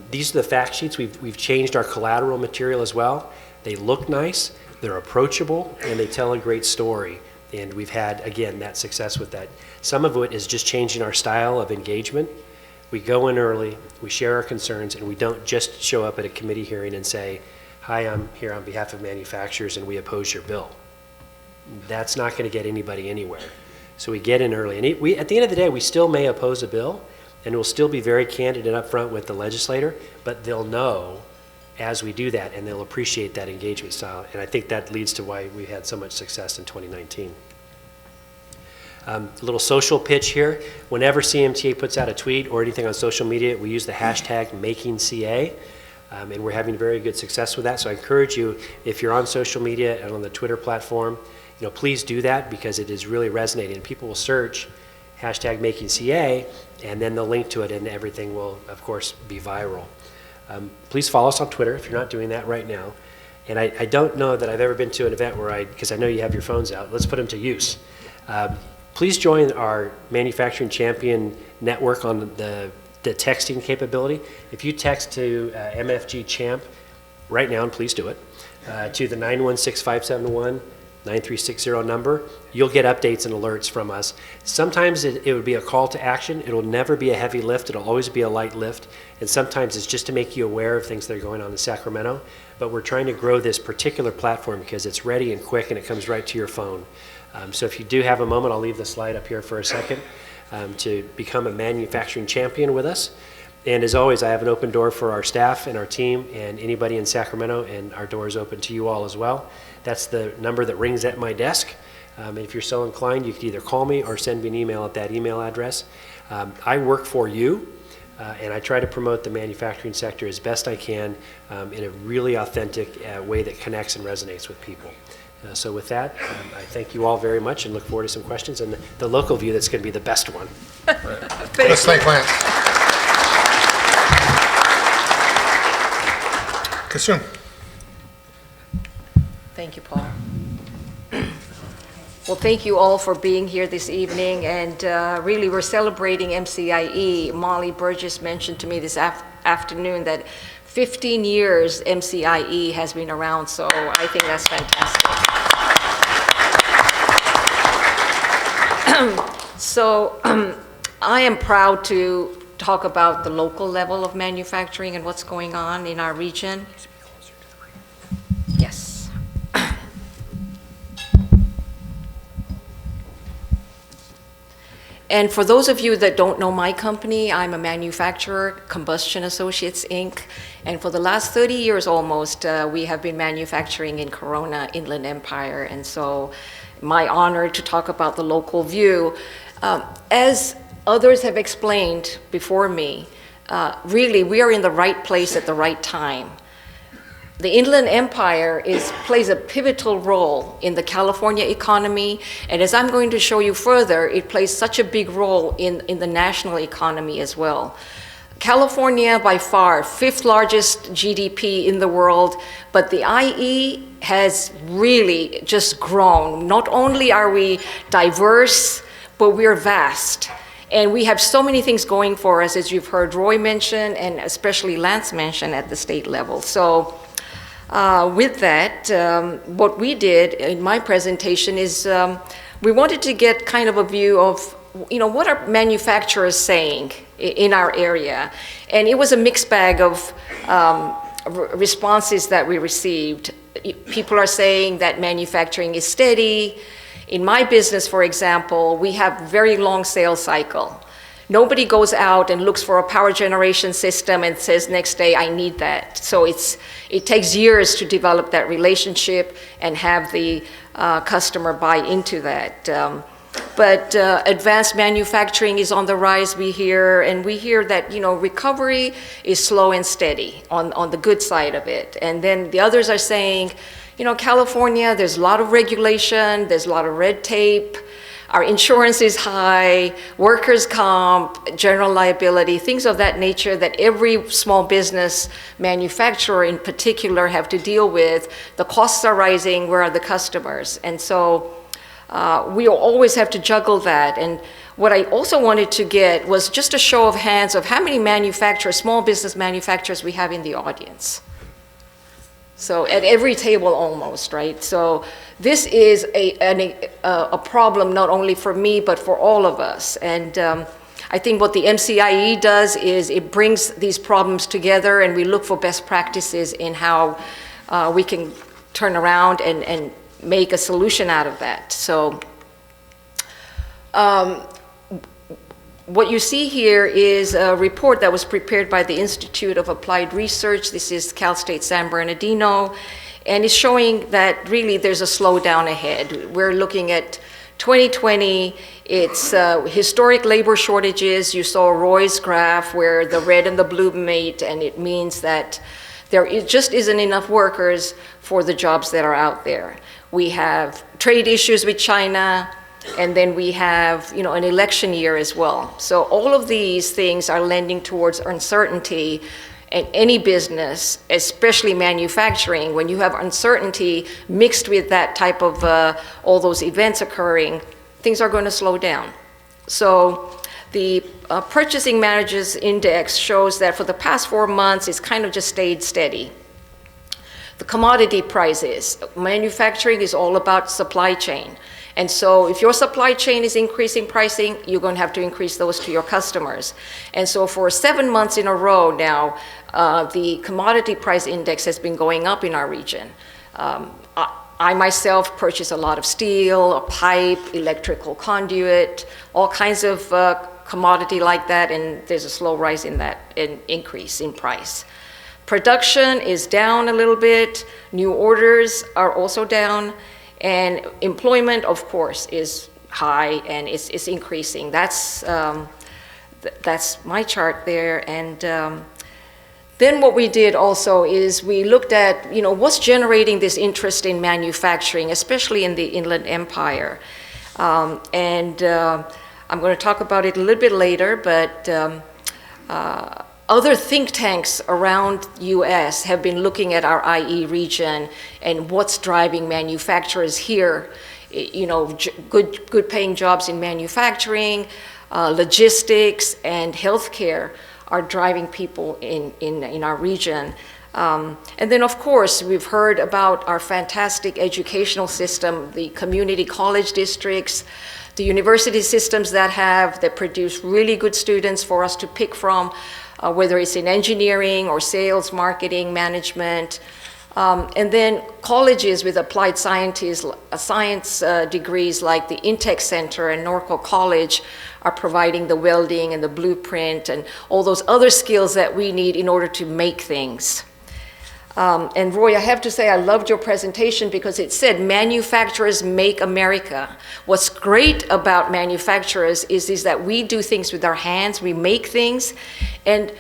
These are the fact sheets. We've changed our collateral material as well. They look nice, they're approachable, and they tell a great story. And we've had, again, that success with that. Some of it is just changing our style of engagement. We go in early, we share our concerns, and we don't just show up at a committee hearing and say, hi, I'm here on behalf of manufacturers and we oppose your bill. That's not going to get anybody anywhere. So we get in early. And at the end of the day, we still may oppose a bill, and we'll still be very candid and upfront with the legislator, but they'll know as we do that, and they'll appreciate that engagement style. And I think that leads to why we had so much success in 2019. A little social pitch here. Whenever CMTA puts out a tweet or anything on social media, we use the hashtag #MakingCA, and we're having very good success with that. So I encourage you, if you're on social media and on the Twitter platform, please do that because it is really resonating. People will search hashtag #MakingCA, and then they'll link to it, and everything will, of course, be viral. Please follow us on Twitter if you're not doing that right now. And I don't know that I've ever been to an event where because I know you have your phones out, let's put them to use. Please join our Manufacturing Champion Network on the texting capability. If you text to MFG Champ right now, and please do it, to the 916-571-9360 number, you'll get updates and alerts from us. Sometimes it would be a call to action. It'll never be a heavy lift. It'll always be a light lift. And sometimes it's just to make you aware of things that are going on in Sacramento. But we're trying to grow this particular platform because it's ready and quick and it comes right to your phone. So if you do have a moment, I'll leave the slide up here for a second to become a manufacturing champion with us. And as always, I have an open door for our staff and our team and anybody in Sacramento, and our door is open to you all as well. That's the number that rings at my desk. If you're so inclined, you can either call me or send me an email at that email address. I work for you, and I try to promote the manufacturing sector as best I can in a really authentic way that connects and resonates with people. So with that, I thank you all very much and look forward to some questions. And the local view, that's going to be the best one. Let's thank Lance. Kasum. Thank you, Paul. Well, thank you all for being here this evening, and really we're celebrating MCIE. Molly Burgess mentioned to me this afternoon that 15 years MCIE has been around, so I think that's fantastic. So I am proud to talk about the local level of manufacturing and what's going on in our region. Yes. And for those of you that don't know my company, I'm a manufacturer, Combustion Associates, Inc. And for the last 30 years almost, we have been manufacturing in Corona, Inland Empire. And so my honor to talk about the local view. As others have explained before me, really we are in the right place at the right time. The Inland Empire plays a pivotal role in the California economy, and as I'm going to show you further, it plays such a big role in the national economy as well. California, by far, 5th largest GDP in the world, but the IE has really just grown. Not only are we diverse, but we're vast. And we have so many things going for us, as you've heard Roy mention, and especially Lance mention at the state level. So with that, what we did in my presentation is we wanted to get kind of a view of, what are manufacturers saying in our area? And it was a mixed bag of responses that we received. People are saying that manufacturing is steady. In my business, for example, we have very long sales cycle. Nobody goes out and looks for a power generation system and says next day, I need that. So it takes years to develop that relationship and have the customer buy into that. But advanced manufacturing is on the rise, we hear, and we hear that, recovery is slow and steady on the good side of it. And then the others are saying, California, there's a lot of regulation, there's a lot of red tape, our insurance is high, workers' comp, general liability, things of that nature that every small business manufacturer in particular have to deal with. The costs are rising, where are the customers? And so we always have to juggle that. And what I also wanted to get was just a show of hands of how many manufacturers, small business manufacturers we have in the audience. So at every table almost, right? So this is a problem not only for me, but for all of us. And I think what the MCIE does is it brings these problems together, and we look for best practices in how we can turn around and make a solution out of that. So what you see here is a report that was prepared by the Institute of Applied Research. This is Cal State San Bernardino, and it's showing that really there's a slowdown ahead. We're looking at 2020, it's historic labor shortages. You saw Roy's graph where the red and the blue meet, and it means that there just isn't enough workers for the jobs that are out there. We have trade issues with China, and then we have, an election year as well. So all of these things are lending towards uncertainty. And any business, especially manufacturing, when you have uncertainty mixed with that type of all those events occurring, things are going to slow down. So the Purchasing Managers Index shows that for the past 4 months, it's kind of just stayed steady. The commodity prices, manufacturing is all about supply chain. And so if your supply chain is increasing pricing, you're going to have to increase those to your customers. And so for 7 months in a row now, the commodity price index has been going up in our region. I myself purchase a lot of steel, pipe, electrical conduit, all kinds of commodity like that, and there's a slow rise in that increase in price. Production is down a little bit. New orders are also down. And employment, of course, is high and it's increasing. That's my chart there. And then what we did also is we looked at, what's generating this interest in manufacturing, especially in the Inland Empire. I'm going to talk about it a little bit later, but other think tanks around U.S. have been looking at our IE region and what's driving manufacturers here. Good paying jobs in manufacturing, logistics, and healthcare are driving people in our region. And then, of course, we've heard about our fantastic educational system, the community college districts, the university systems that produce really good students for us to pick from. Whether it's in engineering or sales, marketing, management. And then colleges with applied science degrees like the Intech Center and Norco College are providing the welding and the blueprint and all those other skills that we need in order to make things. And Roy, I have to say I loved your presentation because it said manufacturers make America. What's great about manufacturers is that we do things with our hands, we make things. And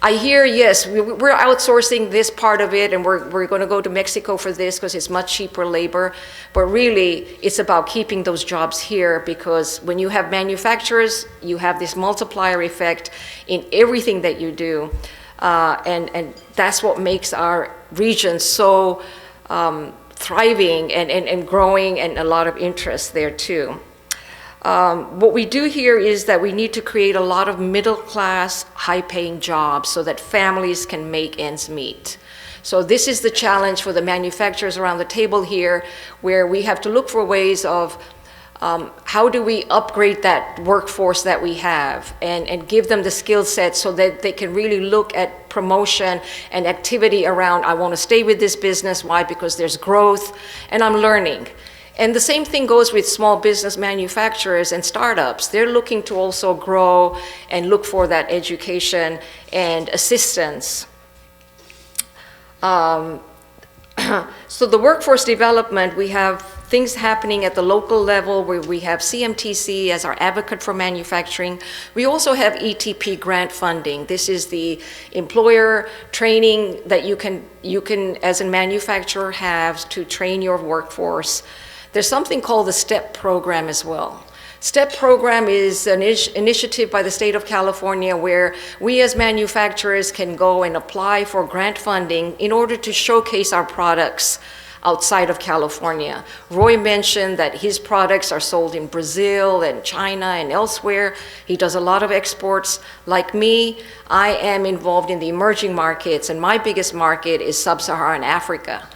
I hear, yes, we're outsourcing this part of it and we're going to go to Mexico for this because it's much cheaper labor. But really, it's about keeping those jobs here because when you have manufacturers, you have this multiplier effect in everything that you do. And that's what makes our region so thriving and growing and a lot of interest there too. What we do here is that we need to create a lot of middle-class, high-paying jobs so that families can make ends meet. So this is the challenge for the manufacturers around the table here, where we have to look for ways of how do we upgrade that workforce that we have and give them the skill set so that they can really look at promotion and activity around, I want to stay with this business. Why? Because there's growth and I'm learning. And the same thing goes with small business manufacturers and startups. They're looking to also grow and look for that education and assistance. So the workforce development, we have things happening at the local level where we have CMTC as our advocate for manufacturing. We also have ETP grant funding. This is the employer training that you can as a manufacturer have to train your workforce. There's something called the STEP program as well. STEP program is an initiative by the state of California where we as manufacturers can go and apply for grant funding in order to showcase our products outside of California. Roy mentioned that his products are sold in Brazil and China and elsewhere. He does a lot of exports. Like me, I am involved in the emerging markets, and my biggest market is Sub-Saharan Africa.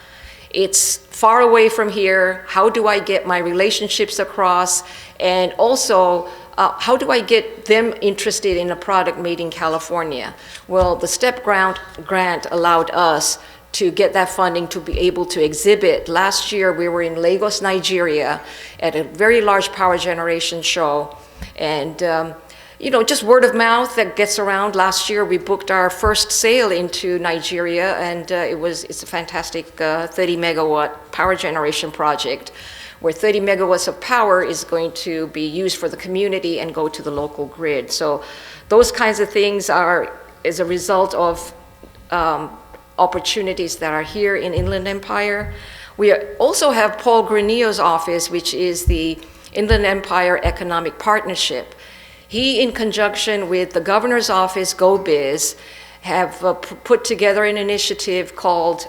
It's far away from here. How do I get my relationships across? And also, how do I get them interested in a product made in California? Well, the STEP grant allowed us to get that funding to be able to exhibit. Last year, we were in Lagos, Nigeria, at a very large power generation show. And just word of mouth that gets around. Last year, we booked our first sale into Nigeria, and it's a fantastic 30 megawatt power generation project, where 30 megawatts of power is going to be used for the community and go to the local grid. So those kinds of things are as a result of opportunities that are here in Inland Empire. We also have Paul Granillo's office, which is the Inland Empire Economic Partnership. He, in conjunction with the governor's office, GoBiz, have put together an initiative called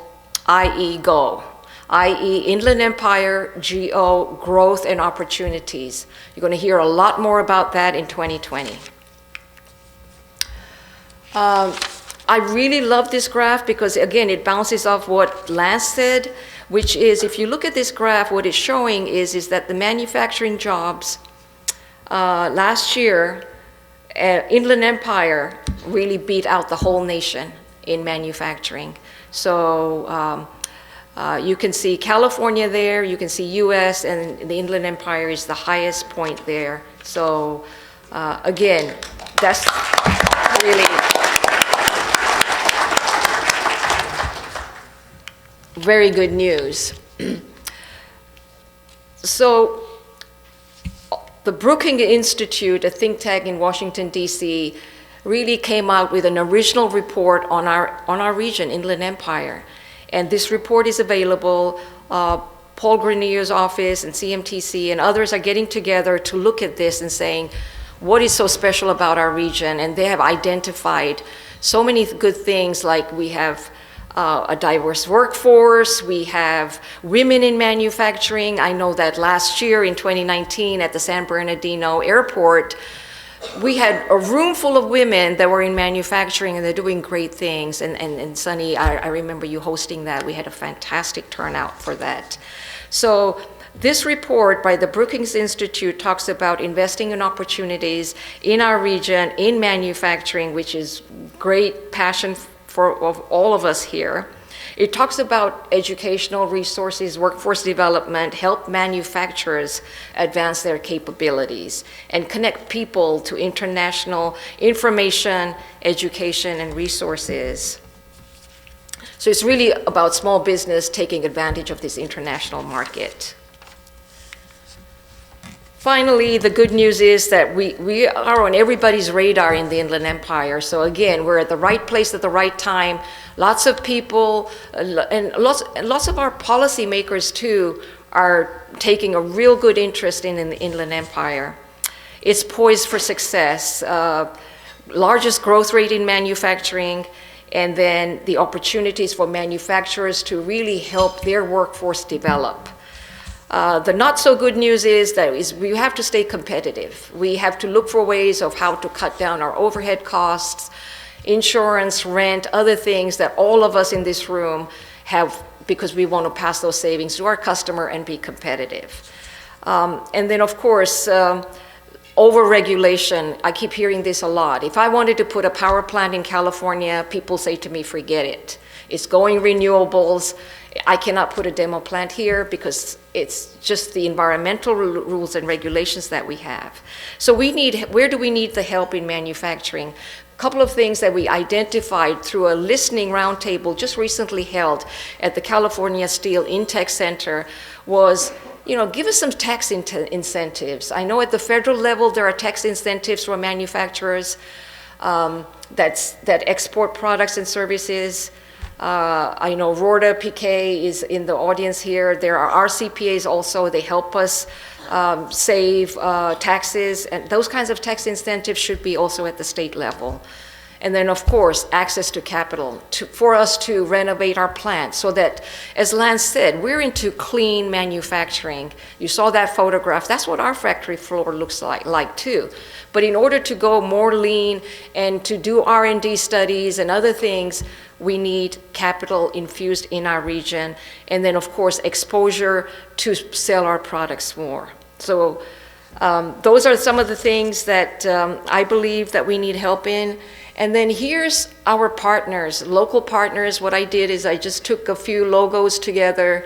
IE Go, i.e. Inland Empire GO Growth and Opportunities. You're going to hear a lot more about that in 2020. I really love this graph because, again, it bounces off what Lance said, which is, if you look at this graph, what it's showing is that the manufacturing jobs last year, Inland Empire really beat out the whole nation in manufacturing. So you can see California there, you can see US, and the Inland Empire is the highest point there. So again, that's really very good news. So the Brookings Institute, a think tank in Washington, D.C., really came out with an original report on our region, Inland Empire. And this report is available. Paul Granillo's office and CMTC and others are getting together to look at this and saying, what is so special about our region? And they have identified so many good things, like we have a diverse workforce, we have women in manufacturing. I know that last year in 2019 at the San Bernardino airport, we had a room full of women that were in manufacturing, and they're doing great things. And Sunny, I remember you hosting that. We had a fantastic turnout for that. So this report by the Brookings Institute talks about investing in opportunities in our region, in manufacturing, which is great passion of all of us here. It talks about educational resources, workforce development, help manufacturers advance their capabilities, and connect people to international information, education, and resources. So it's really about small business taking advantage of this international market. Finally, the good news is that we are on everybody's radar in the Inland Empire. So again, we're at the right place at the right time. Lots of people and lots of our policymakers too are taking a real good interest in the Inland Empire. It's poised for success. Largest growth rate in manufacturing, and then the opportunities for manufacturers to really help their workforce develop. The not so good news is that we have to stay competitive. We have to look for ways of how to cut down our overhead costs, insurance, rent, other things that all of us in this room have, because we want to pass those savings to our customer and be competitive. And then of course, over-regulation. I keep hearing this a lot. If I wanted to put a power plant in California, people say to me, forget it. It's going renewables. I cannot put a demo plant here because it's just the environmental rules and regulations that we have. So where do we need the help in manufacturing? A couple of things that we identified through a listening roundtable just recently held at the California Steel Intech Center was, give us some tax incentives. I know at the federal level there are tax incentives for manufacturers that export products and services. I know Rorda PK is in the audience here. There are RCPAs also. They help us save taxes, and those kinds of tax incentives should be also at the state level. And then, of course, access to capital for us to renovate our plants so that, as Lance said, we're into clean manufacturing. You saw that photograph. That's what our factory floor looks like too. But in order to go more lean and to do R&D studies and other things, we need capital infused in our region. And then, of course, exposure to sell our products more. So those are some of the things that I believe that we need help in. And then here's our partners, local partners. What I did is I just took a few logos together,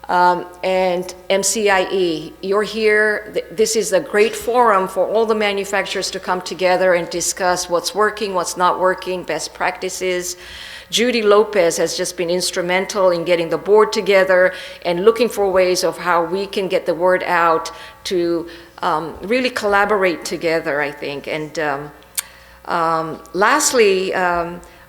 and MCIE, you're here. This is a great forum for all the manufacturers to come together and discuss what's working, what's not working, best practices. Judy Lopez has just been instrumental in getting the board together and looking for ways of how we can get the word out to really collaborate together, I think. And lastly,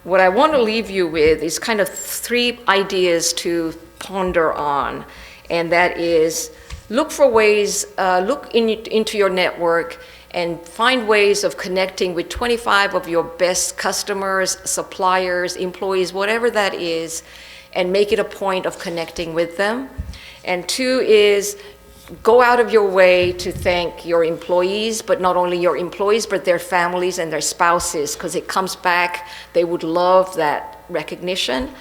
what I want to leave you with is kind of 3 ideas to ponder on, and that is look for ways, into your network and find ways of connecting with 25 of your best customers, suppliers, employees, whatever that is, and make it a point of connecting with them. And 2 is go out of your way to thank your employees, but not only your employees, but their families and their spouses, because it comes back. They would love that recognition.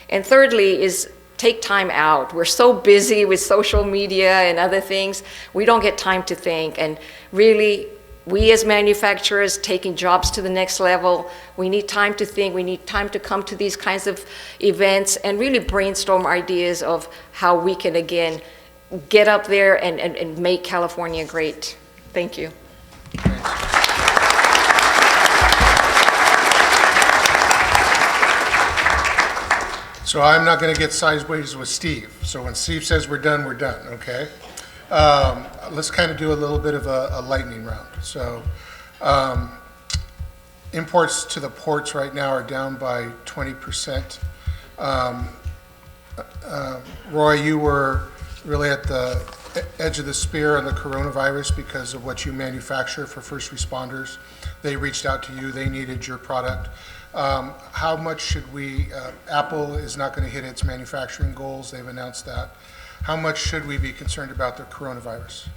And thirdly is take time out. We're so busy with social media and other things, we don't get time to think. And really, we as manufacturers taking jobs to the next level, we need time to think, we need time to come to these kinds of events and really brainstorm ideas of how we can, again, get up there and make California great. Thank you. So I'm not going to get sideways with Steve. So when Steve says we're done, okay? Let's kind of do a little bit of a lightning round. So imports to the ports right now are down by 20%. Roy, you were really at the edge of the spear on the coronavirus because of what you manufacture for first responders. They reached out to you, they needed your product. How much should we, Apple is not going to hit its manufacturing goals, they've announced that. How much should we be concerned about the coronavirus?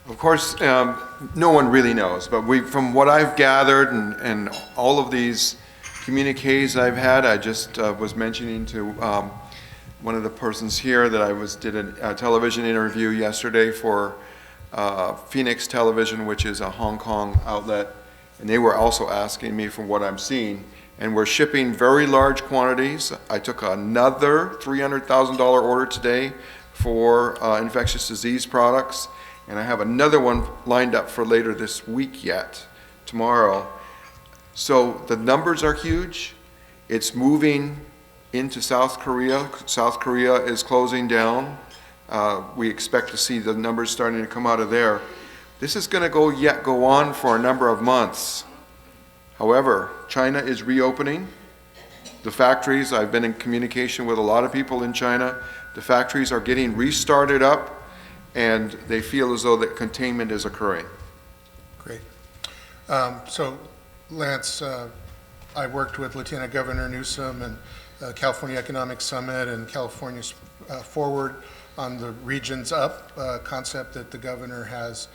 Of course, no one really knows, but from what I've gathered and all of these communiques I've had, I just was mentioning to one of the persons here that I did a television interview yesterday for Phoenix Television, which is a Hong Kong outlet, and they were also asking me from what I'm seeing, and we're shipping very large quantities. I took another $300,000 order today for infectious disease products, and I have another one lined up for later this week yet, tomorrow. So the numbers are huge. It's moving into South Korea. South Korea is closing down. We expect to see the numbers starting to come out of there. This is going to go on for a number of months. However, China is reopening. The factories, I've been in communication with a lot of people in China. The factories are getting restarted up, and they feel as though that containment is occurring. Great. So, Lance, I worked with Lieutenant Governor Newsom and California Economic Summit and California's Forward on the Regions Up concept that the governor has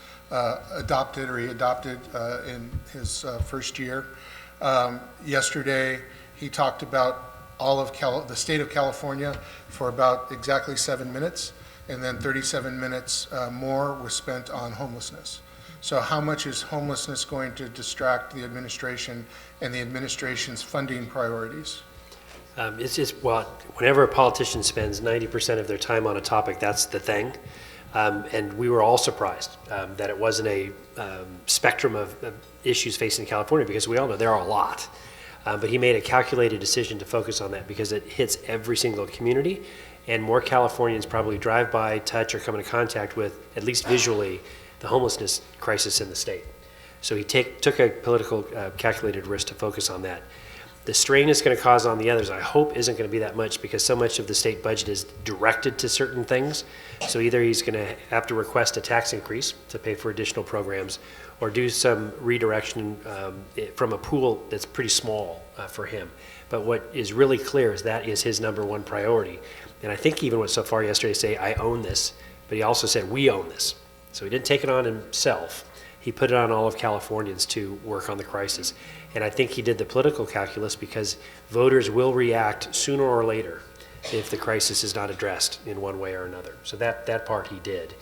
adopted or he adopted in his first year. Yesterday, he talked about all of the state of California for about exactly 7 minutes, and then 37 minutes more was spent on homelessness. So how much is homelessness going to distract the administration and the administration's funding priorities? It's just, well, whenever a politician spends 90% of their time on a topic, that's the thing. And we were all surprised that it wasn't a spectrum of issues facing California, because we all know there are a lot. But he made a calculated decision to focus on that because it hits every single community, and more Californians probably drive by, touch, or come into contact with, at least visually, the homelessness crisis in the state. So he took a political calculated risk to focus on that. The strain it's going to cause on the others, I hope, isn't going to be that much, because so much of the state budget is directed to certain things. So either he's going to have to request a tax increase to pay for additional programs, or do some redirection from a pool that's pretty small for him. But what is really clear is that is his number one priority. And I think he even went so far yesterday to say, I own this, but he also said, we own this. So he didn't take it on himself. He put it on all of Californians to work on the crisis. And I think he did the political calculus because voters will react sooner or later if the crisis is not addressed in one way or another. So that part he did.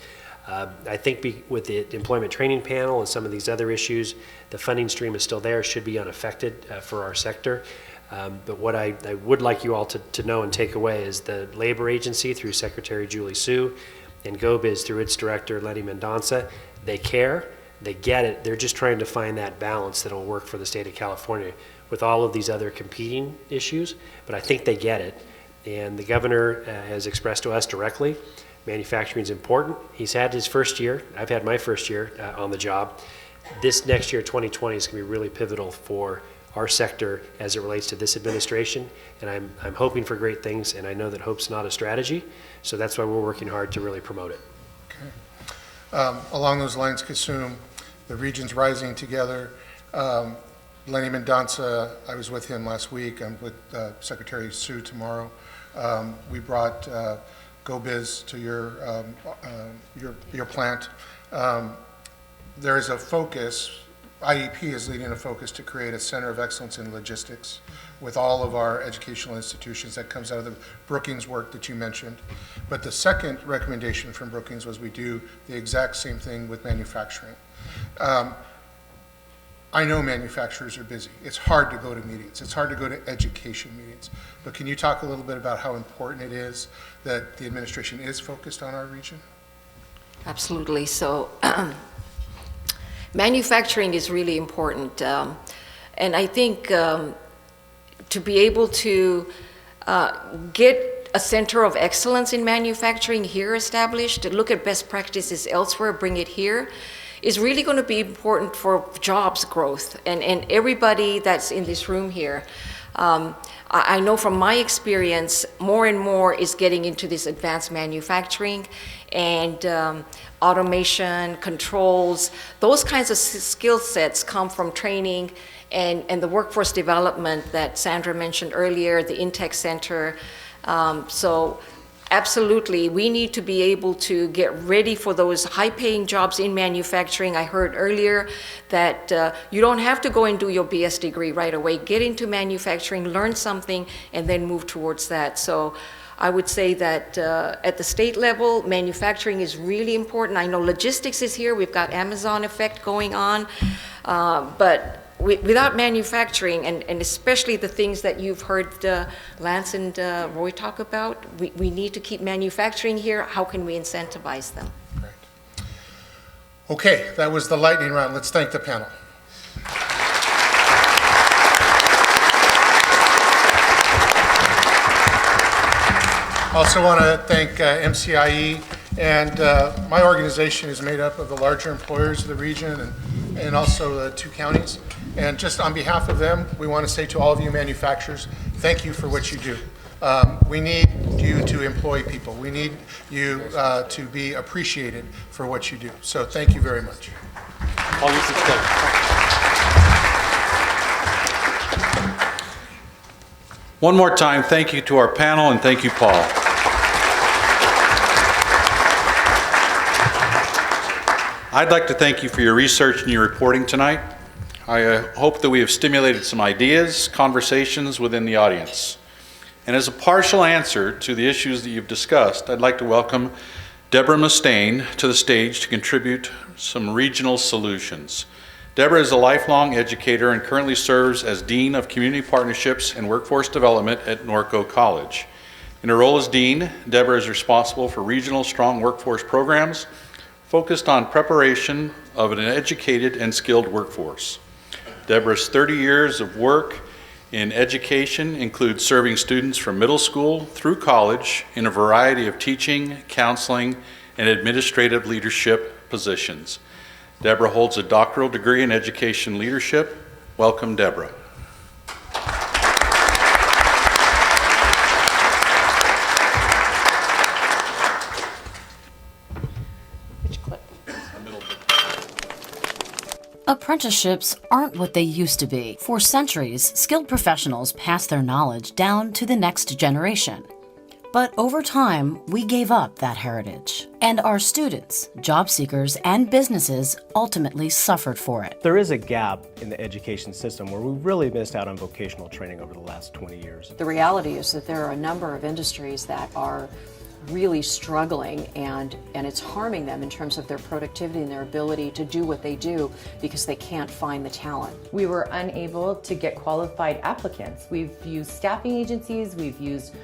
I think with the employment training panel and some of these other issues, the funding stream is still there, should be unaffected for our sector. But what I would like you all to know and take away is the labor agency through Secretary Julie Su and GoBiz through its director Lenny Mendonça, they care. They get it. They're just trying to find that balance that will work for the state of California with all of these other competing issues. But I think they get it. And the governor has expressed to us directly, manufacturing is important. He's had his first year. I've had my first year on the job. This next year, 2020, is going to be really pivotal for our sector as it relates to this administration. And I'm hoping for great things, and I know that hope's not a strategy, so that's why we're working hard to really promote it. Along those lines, Kasum, the region's rising together. Lenny Mendonça, I was with him last week. I'm with Secretary Sue tomorrow. We brought GoBiz to your plant. There is a focus, IEP is leading a focus to create a center of excellence in logistics with all of our educational institutions. That comes out of the Brookings work that you mentioned. But the second recommendation from Brookings was we do the exact same thing with manufacturing. I know manufacturers are busy. It's hard to go to meetings. It's hard to go to education meetings. But can you talk a little bit about how important it is that the administration is focused on our region? Absolutely. So manufacturing is really important. And I think to be able to get a center of excellence in manufacturing here established, to look at best practices elsewhere, bring it here, is really going to be important for jobs growth. And everybody that's in this room here, I know from my experience, more and more is getting into this advanced manufacturing and automation, controls. Those kinds of skill sets come from training and the workforce development that Sandra mentioned earlier, the Intech Center. So absolutely, we need to be able to get ready for those high-paying jobs in manufacturing. I heard earlier that you don't have to go and do your BS degree right away. Get into manufacturing, learn something, and then move towards that. So I would say that at the state level, manufacturing is really important. I know logistics is here. We've got Amazon effect going on. But without manufacturing, and especially the things that you've heard Lance and Roy talk about, we need to keep manufacturing here. How can we incentivize them? Great. Okay, that was the lightning round. Let's thank the panel. Also want to thank MCIE, and my organization is made up of the larger employers of the region and also the 2 counties. And just on behalf of them, we want to say to all of you manufacturers, thank you for what you do. We need you to employ people. We need you to be appreciated for what you do. So thank you very much. One more time, thank you to our panel, and thank you, Paul. I'd like to thank you for your research and your reporting tonight. I hope that we have stimulated some ideas, conversations within the audience. And as a partial answer to the issues that you've discussed, I'd like to welcome Deborah Mustaine to the stage to contribute some regional solutions. Deborah is a lifelong educator and currently serves as Dean of Community Partnerships and Workforce Development at Norco College. In her role as Dean, Deborah is responsible for regional strong workforce programs focused on preparation of an educated and skilled workforce. Deborah's 30 years of work in education includes serving students from middle school through college in a variety of teaching, counseling, and administrative leadership positions. Deborah holds a doctoral degree in education leadership. Welcome, Deborah. Apprenticeships aren't what they used to be. For centuries, skilled professionals passed their knowledge down to the next generation. But over time, we gave up that heritage. And our students, job seekers, and businesses ultimately suffered for it. There is a gap in the education system where we really missed out on vocational training over the last 20 years. The reality is that there are a number of industries that are really struggling, and it's harming them in terms of their productivity and their ability to do what they do because they can't find the talent. We were unable to get qualified applicants. We've used staffing agencies, we've used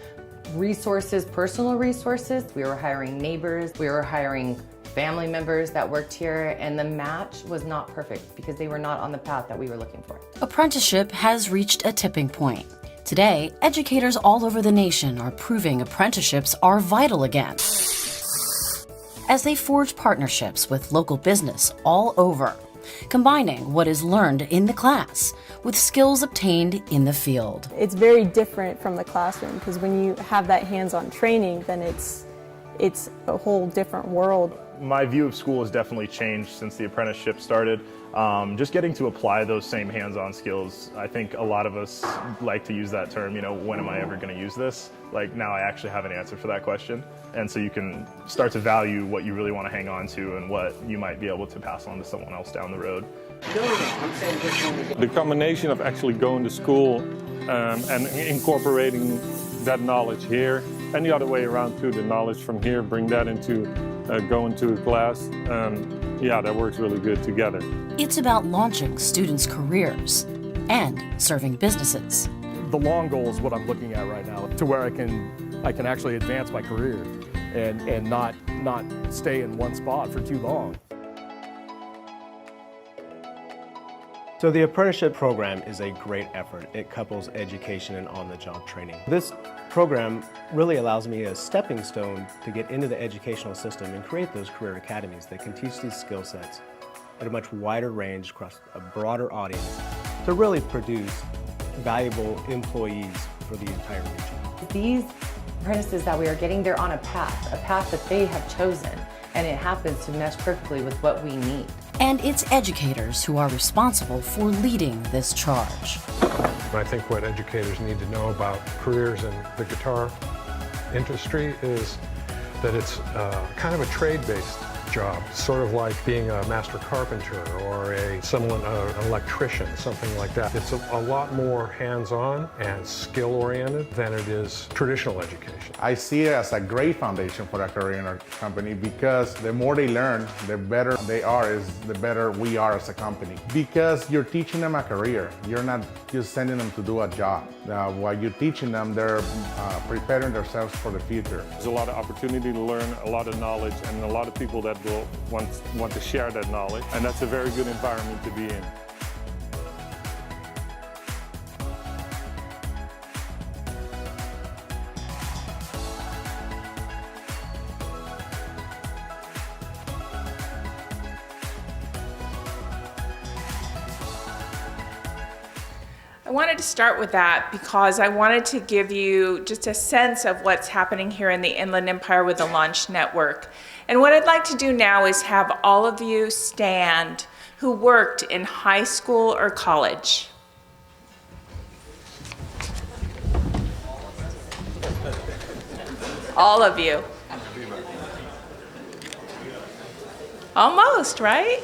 resources, personal resources. We were hiring neighbors, we were hiring family members that worked here, and the match was not perfect because they were not on the path that we were looking for. Apprenticeship has reached a tipping point. Today, educators all over the nation are proving apprenticeships are vital again, as they forge partnerships with local business all over. combining what is learned in the class with skills obtained in the field. It's very different from the classroom because when you have that hands-on training, then it's a whole different world. My view of school has definitely changed since the apprenticeship started. Just getting to apply those same hands-on skills. I think a lot of us like to use that term, when am I ever going to use this? Like, now I actually have an answer for that question. And so you can start to value what you really want to hang on to and what you might be able to pass on to someone else down the road. The combination of actually going to school and incorporating that knowledge here, and the other way around too, the knowledge from here, bring that into going to a class, yeah, that works really good together. It's about launching students' careers and serving businesses. The long goal is what I'm looking at right now, to where I can actually advance my career and not stay in one spot for too long. So the apprenticeship program is a great effort. It couples education and on-the-job training. This program really allows me a stepping stone to get into the educational system and create those career academies that can teach these skill sets at a much wider range across a broader audience to really produce valuable employees for the entire region. These apprentices that we are getting, they're on a path that they have chosen, and it happens to mesh perfectly with what we need. And it's educators who are responsible for leading this charge. I think what educators need to know about careers in the guitar industry is that it's kind of a trade-based job, sort of like being a master carpenter or an electrician, something like that. It's a lot more hands-on and skill-oriented than it is traditional education. I see it as a great foundation for a career in our company because the more they learn, the better they are, the better we are as a company. Because you're teaching them a career. You're not just sending them to do a job. While you're teaching them, they're preparing themselves for the future. There's a lot of opportunity to learn, a lot of knowledge, and a lot of people that will want to share that knowledge, and that's a very good environment to be in. I wanted to start with that because I wanted to give you just a sense of what's happening here in the Inland Empire with the Launch Network. And what I'd like to do now is have all of you stand who worked in high school or college. All of you. Almost, right?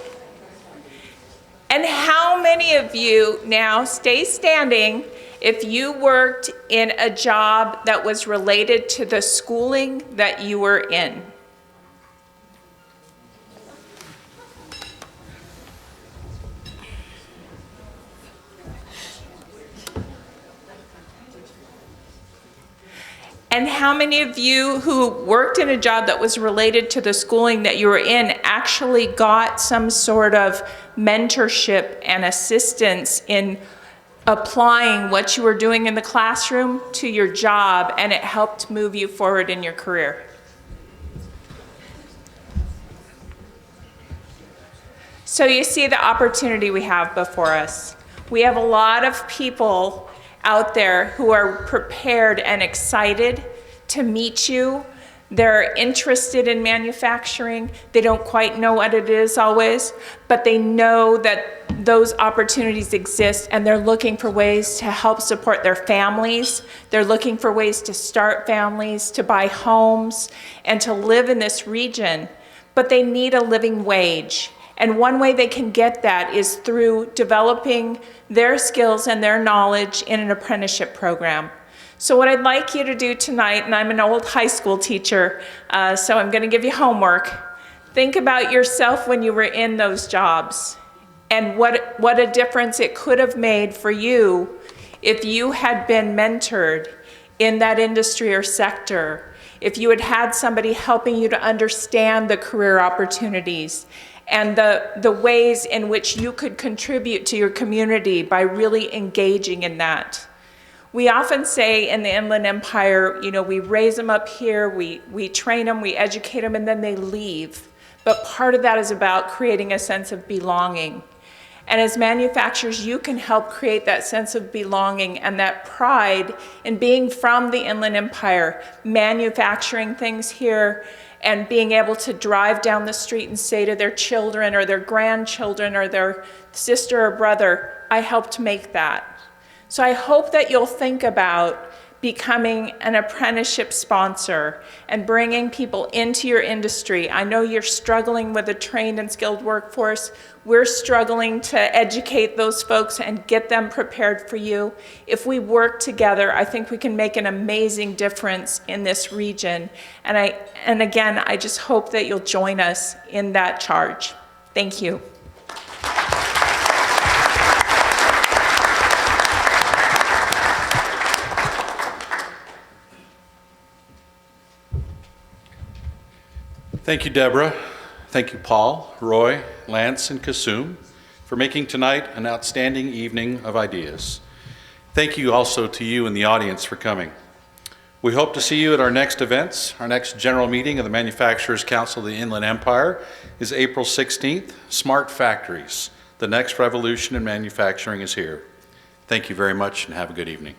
And how many of you, now stay standing, if you worked in a job that was related to the schooling that you were in? And how many of you who worked in a job that was related to the schooling that you were in actually got some sort of mentorship and assistance in applying what you were doing in the classroom to your job, and it helped move you forward in your career? So you see the opportunity we have before us. We have a lot of people out there who are prepared and excited to meet you. They're interested in manufacturing. They don't quite know what it is always, but they know that those opportunities exist, and they're looking for ways to help support their families. They're looking for ways to start families, to buy homes, and to live in this region, but they need a living wage. And one way they can get that is through developing their skills and their knowledge in an apprenticeship program. So what I'd like you to do tonight, and I'm an old high school teacher, so I'm going to give you homework. Think about yourself when you were in those jobs and what a difference it could have made for you if you had been mentored in that industry or sector, if you had had somebody helping you to understand the career opportunities and the ways in which you could contribute to your community by really engaging in that. We often say in the Inland Empire, we raise them up here, we train them, we educate them, and then they leave. But part of that is about creating a sense of belonging And as manufacturers, you can help create that sense of belonging and that pride in being from the Inland Empire, manufacturing things here, and being able to drive down the street and say to their children or their grandchildren or their sister or brother, I helped make that. So I hope that you'll think about becoming an apprenticeship sponsor and bringing people into your industry. I know you're struggling with a trained and skilled workforce. We're struggling to educate those folks and get them prepared for you. If we work together, I think we can make an amazing difference in this region. And again, I just hope that you'll join us in that charge. Thank you. Thank you, Deborah. Thank you, Paul, Roy, Lance, and Kasum for making tonight an outstanding evening of ideas. Thank you also to you in the audience for coming. We hope to see you at our next events. Our next general meeting of the Manufacturers Council of the Inland Empire is April 16th. Smart Factories. The next revolution in manufacturing is here. Thank you very much and have a good evening.